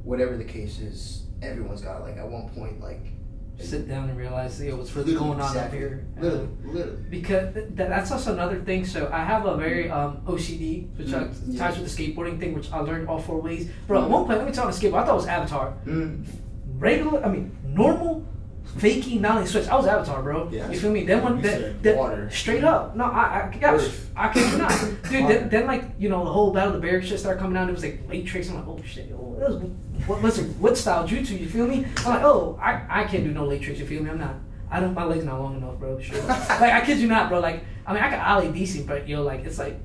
Whatever the case is, everyone's got at one point sit down and realize, what's really going on up here. Literally. Because that's also another thing. So I have a very OCD, which ties with the skateboarding thing, which I learned all 4 ways. Bro, at one point, let me talk about skateboard. I thought it was Avatar. Normal, faking, not only switch. I was Avatar, bro. Yeah. You feel me? Then water. Straight up. No, I kid you not. Dude, then like, the whole Battle of the Barracks shit started coming out. It was like late tricks. I'm like, oh shit, what style jutsu, you feel me? I'm like, oh, I can't do no late tricks, you feel me? My legs not long enough, bro. Sure. Like, I kid you not, bro. Like, I can ollie decent, but it's like,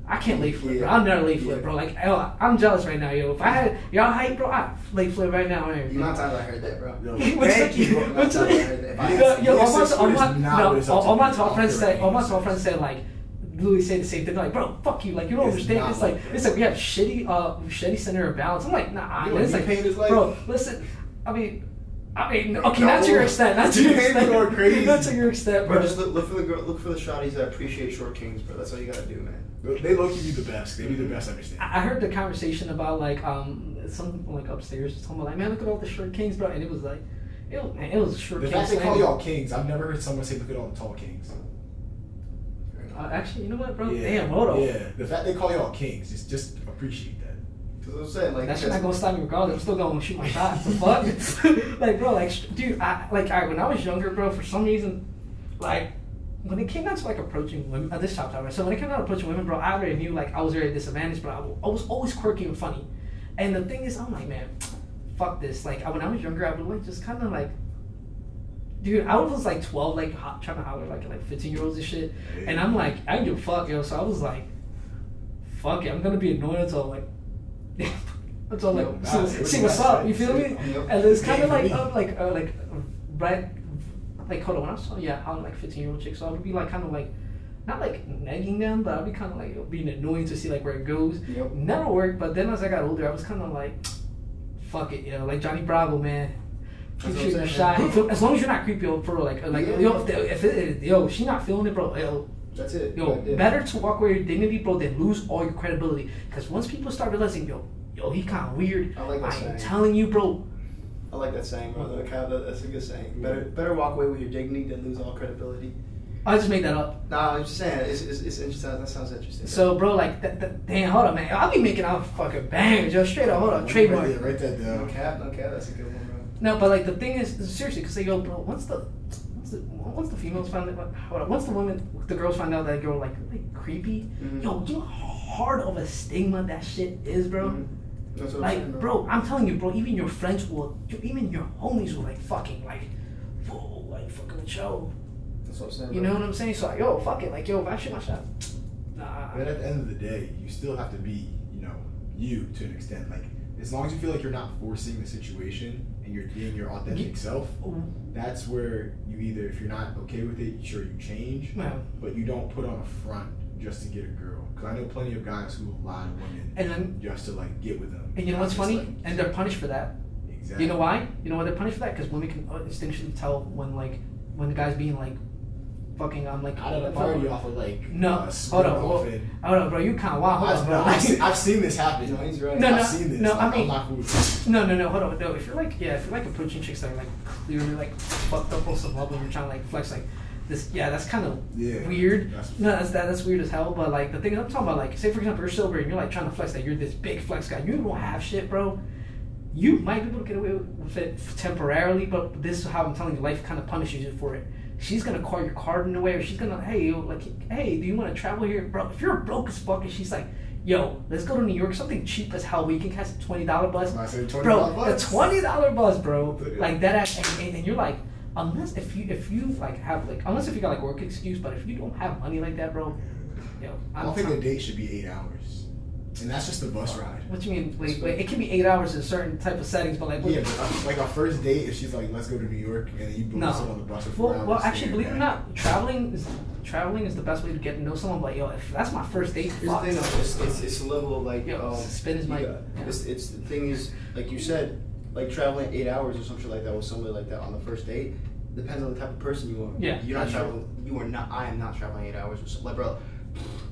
I can't lay flip, bro. I'll never lay flip, bro. Like, I'm jealous right now, If I had y'all height, bro, I'd lay flip right now. The amount of times I heard that, bro. All my tall friends said, like, literally say the same thing. Like, bro, fuck you. Like, you don't understand. It's like we have shitty center of balance. I'm like, nah. It's like, bro, listen. Okay, not to your extent. Not to your extent, bro. Just look for the shotties that appreciate short kings, bro. That's all you gotta do, man. They low-key be the best. They be the best, I understand. I heard the conversation about, like, something like upstairs. Talking about, like, man, look at all the short kings, bro. And it was like, it was short kings. The fact they call y'all kings, I've never heard someone say, look at all the tall kings. Actually, you know what, bro? Yeah. Damn, hold on. Yeah, the fact they call y'all kings, just appreciate that. Because I'm saying, like, that shit not gonna stop me regardless. I'm still gonna shoot my shot. The fuck? Like, bro, like, dude, when I was younger, bro, for some reason, like, when it came down to, like, approaching women, this chopped out, right? So when it came down to approaching women, bro, I already knew, like, I was very disadvantaged, but I was always quirky and funny. And the thing is, I'm like, man, fuck this. Like, when I was younger, I would, like, just kind of, like, dude, I was like 12, like trying to holler like 15-year-olds and shit, and I'm like, I don't give a fuck, So I was like, fuck it, I'm gonna be annoying until like, see what's up, you feel me? And it's kind of like hold on, when I was hollering like 15-year-old chicks, so I would be like kind of like, not like nagging them, but I'd be kind of like being annoying to see like where it goes. Never worked, but then as I got older, I was kind of like, fuck it, like Johnny Bravo, man. Keep shooting a shot. As long as you're not creepy, bro. If she not feeling it, bro. That's it. Better to walk away with your dignity, bro, than lose all your credibility. Because once people start realizing, he kind of weird. I like that saying. I'm telling you, bro. I like that saying, bro. That's a good saying. Better walk away with your dignity than lose all credibility. I just made that up. Nah, I'm just saying, it's interesting. That sounds interesting. So, bro, like, damn, hold on, man. I'll be making out fucking bangers, straight up. Hold on, trademark. Write that down. No cap. That's a good one, bro. No, but like the thing is seriously, because they go, bro. Once the females find out, once the girls find out that girl like creepy, you know how hard of a stigma that shit is, bro. That's what I'm saying, bro. I'm telling you, bro. Even your friends even your homies will like fucking like, whoa, like fucking with yo. That's what I'm saying. You know what I'm saying? So like, fuck it, like, if I shoot my shot, nah. But at the end of the day, you still have to be, you to an extent, like. As long as you feel like you're not forcing the situation and you're being your authentic self, that's where you either, if you're not okay with it, sure, you change, but you don't put on a front just to get a girl. Because I know plenty of guys who will lie to women just to like get with them. And you know what's funny? And they're punished for that. Exactly. You know why? You know why they're punished for that? Because women can instinctually tell when the guy's being like, fucking like out of the party off of like hold on, bro, you kind of wild. I've seen this happen. No, he's right. I've seen this. No, I mean, I'm not cool with no, hold on. No, if you're like approaching chicks that are like clearly like fucked up on some level, and you're trying to like flex like this, that's kind of weird. That's weird as hell. But like the thing I'm talking about, like say for example you're sober and you're like trying to flex that you're this big flex guy, you don't have shit, bro. You might be able to get away with it temporarily, but this is how I'm telling you, life kind of punishes you for it. She's gonna call your card in a way, or she's gonna, hey, do you want to travel here, bro? If you're broke as fuck, and she's like, yo, let's go to New York, something cheap as hell. We can catch a $20 bus, bro. A $20 bus, bro. Like that, and you're like, unless if you unless if you got like work excuse, but if you don't have money like that, bro, I don't think a date should be 8 hours. And that's just the bus ride. What you mean? Wait, it can be 8 hours in certain type of settings, but like... but like our first date, if she's like, let's go to New York, and then you both sit on the bus for 4 hours. Well, actually, believe it or not, traveling is the best way to get to know someone, but if that's my first date, fuck. It's a level of like... spin is my... It's the thing is, like you said, like traveling 8 hours or some shit like that with somebody like that on the first date, depends on the type of person you are. Yeah. You're not traveling... I am not traveling 8 hours with... Like, bro...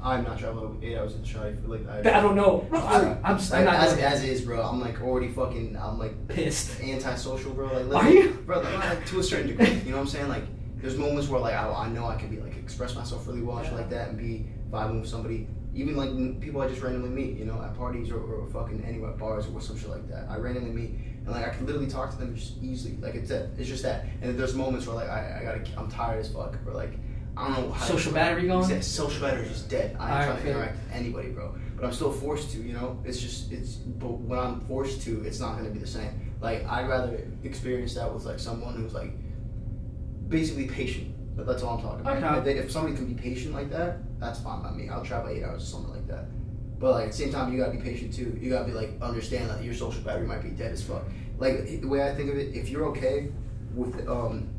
I'm not traveling 8 hours in China for like that. I don't know. I'm not as is, bro. I'm like already fucking. I'm like pissed, antisocial, bro. Like, are you, bro? Like, to a certain degree, you know what I'm saying? Like, there's moments where like I know I can be like express myself really well, shit like that, and be vibing with somebody. Even like people I just randomly meet, you know, at parties or fucking anywhere, bars or some shit like that. I randomly meet, and like I can literally talk to them just easily. Like it's just that. And there's moments where like I'm tired as fuck, or like. I don't know how social battery going? Yeah, social battery is just dead. I ain't trying to interact with anybody, bro. But I'm still forced to, you know? But when I'm forced to, it's not gonna be the same. Like, I'd rather experience that with like someone who's like basically patient. But that's all I'm talking about. Okay. If somebody can be patient like that, that's fine by me. I'll travel 8 hours or something like that. But like at the same time, you gotta be patient too. You gotta be like, understand that your social battery might be dead as fuck. Like, the way I think of it, if you're okay with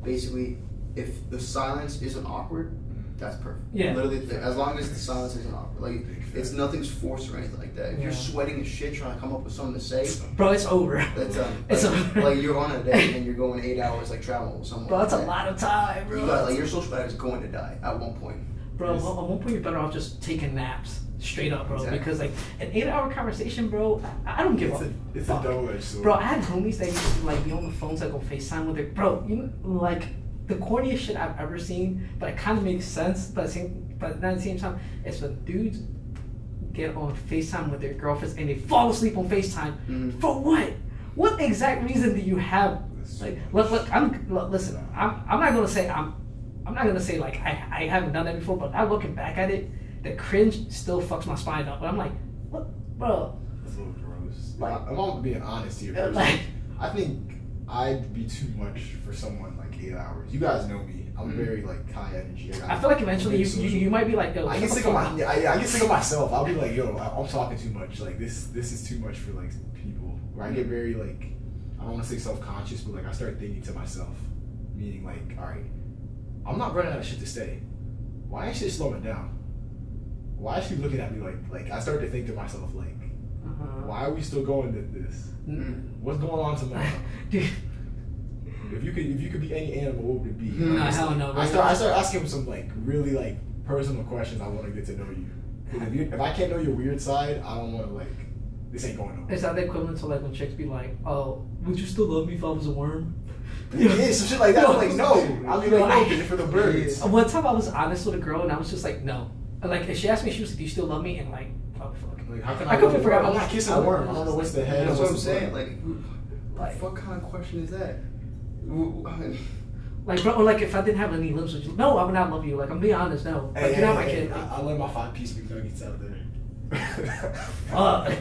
basically, if the silence isn't awkward, that's perfect. Yeah. Literally, as long as the silence isn't awkward. Like, it's nothing's forced or anything like that. If you're sweating as shit trying to come up with something to say, bro, it's over. That's it's over. Like you're on a date and you're going 8 hours like traveling with someone. Bro, that's a lot of time, bro. You got, like, your social battery is going to die at one point. Bro, at one point you're better off just taking naps. Straight up, bro. Exactly. Because like an 8-hour conversation, bro, I don't give a It's a double-edged sword. Bro, I had homies that used to like be on the phones, like on FaceTime with their bro. You know, like the corniest shit I've ever seen, but it kind of makes sense. But not at the same time, it's when dudes get on FaceTime with their girlfriends and they fall asleep on FaceTime. For what? What exact reason do you have? Like, look, listen. I'm not gonna say like I haven't done that before, but I'm looking back at it. The cringe still fucks my spine up. But I'm like, what, bro? That's a little gross. Like, if I'm being honest here, I think I'd be too much for someone like 8 hours. You guys know me. I'm very like high energy. I feel like eventually you might be like, yo. I get sick of I get sick of myself. I'll be like, yo, I'm talking too much. Like this is too much for like people. Where I get very like, I don't want to say self-conscious, but like I start thinking to myself, meaning like, all right, I'm not running out of shit to say. Why ain't shit slowing down? Why is she looking at me like I started to think to myself like, why are we still going to this? What's going on tomorrow? Dude. If you could be any animal, what would it be? No, hell no. I start asking some like really like personal questions. I want to get to know you. If I can't know your weird side, I don't want to like. This ain't going nowhere. Is that the equivalent to like when chicks be like, "Oh, would you still love me if I was a worm?" Yeah, some shit like that. I'm like, no. I'll be like, no, get it for the birds. One time I was honest with a girl and I was just like, no. Like, if she asked me, she was like, "Do you still love me?" And like, oh fuck. Like, how can I completely forgot. I'm not kissing a worm. I don't know what's the head. That's what I'm saying. Like, what kind of question is that? Like, bro, or like if I didn't have any lips, would you? No, I would not love you. Like, I'm being honest. No, like, you're not my kid. I let my 5-piece McNuggets out there. Fuck.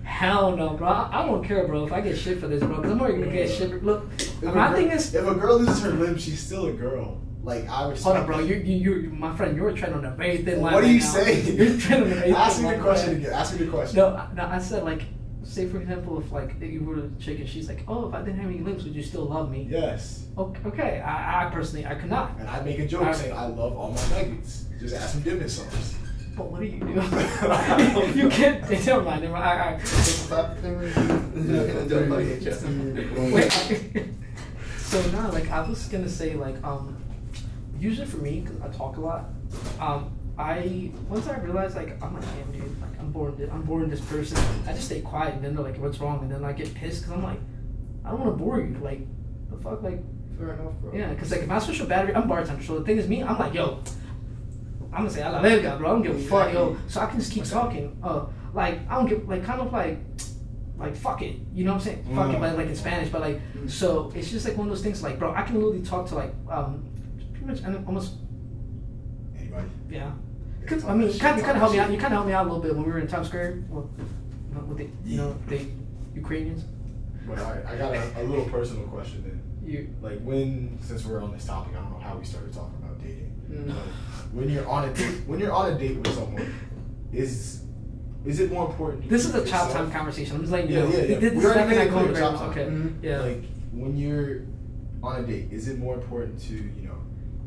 Hell no, bro. I don't care, bro. If I get shit for this, bro, because I'm already gonna get shit. Look, my thing is, if a girl loses her limbs, she's still a girl. Like, I respect. Hold on, bro. You, my friend. You're treading on a very thin line. What are you saying? You're treading on a very thin line. Ask me the question again. Ask me the question. No, I said like, say for example, if like you were a chick and she's like, "Oh, if I didn't have any limbs, would you still love me?" Yes. Okay. I personally, I could not. And I'd make a joke saying, "I love all my nuggets." Just ask me Dim sauce. But what do you do? You can't. Never mind. Wait. So now, like, I was gonna say, like, usually for me, because I talk a lot, once I realized, like, I'm like, damn, dude, like, I'm boring this person. I just stay quiet, and then they're like, what's wrong? And then I get pissed because I'm like, I don't want to bore you. Like, the fuck, like. Fair enough, bro. Yeah, because like my social battery, I'm bartender. So the thing is, me, I'm like, yo, I'm gonna say a la verga, bro. I don't give a fuck, yo. So I can just keep talking. Like I don't give, like, kind of like fuck it. You know what I'm saying? Fuck it, but like in Spanish. But like, so it's just like one of those things. Like, bro, I can literally talk to like pretty much almost anybody. Yeah. Cause I mean, you kind of helped me out. You kind of helped me out a little bit when we were in Times Square. With the Ukrainians. But alright, I got a little personal question then. Like, since we're on this topic, I don't know how we started talking about dating. When you're on a date with someone, is it more important? This is a child time conversation. I'm just letting you know. Yeah. This is not gonna go child time. Okay. Yeah. Like, when you're on a date, is it more important to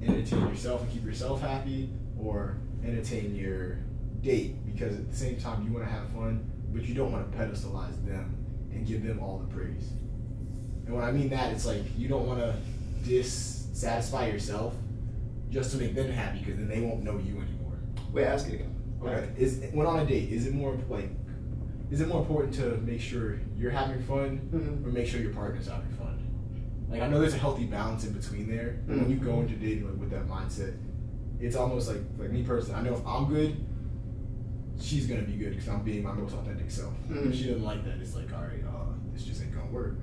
entertain yourself and keep yourself happy, or entertain your date because at the same time you want to have fun, but you don't want to pedestalize them and give them all the praise? And when I mean that, it's like you don't want to dissatisfy yourself just to make them happy, because then they won't know you anymore. Wait, ask it again. Okay. When on a date, is it more important to make sure you're having fun or make sure your partner's having fun? Like, I know there's a healthy balance in between there. But when you go into dating with that mindset, it's almost like me personally, I know if I'm good, she's gonna be good because I'm being my most authentic self. If she doesn't like that, it's like, all right, this just ain't gonna work.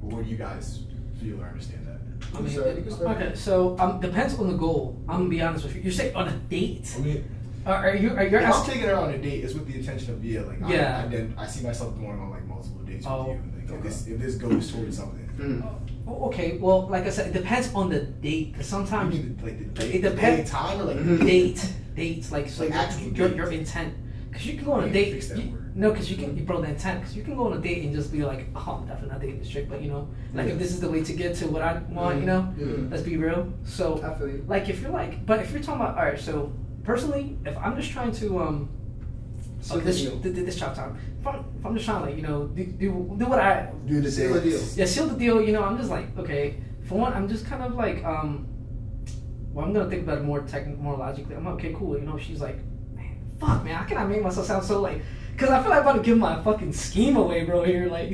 But what do you guys feel or understand that? Okay, so depends on the goal. I'm gonna be honest with you. You're saying on a date. I mean, if I'm taking her on a date, it's with the intention of I see myself going on like multiple dates with you. Like, if this goes towards something. Okay, well, like I said, it depends on the date. Cause sometimes it depends time or like dates like so like your intent. Cause you can go on a date. Cause you can the intent. Cause you can go on a date and just be like, oh, I'm definitely not dating this chick, but like if this is the way to get to what I want, let's be real. So like if you're talking about, all right, so personally, if I'm just trying to this chop time. If I'm just trying to do what I do the seal the deal. Yeah, seal the deal. I'm just like, okay. For one, I'm just kind of like well, I'm gonna think about it more logically. I'm like, okay, cool. She's like, man, fuck, man, how can I make myself sound so like? Because I feel like I'm about to give my fucking scheme away, bro. Here, like.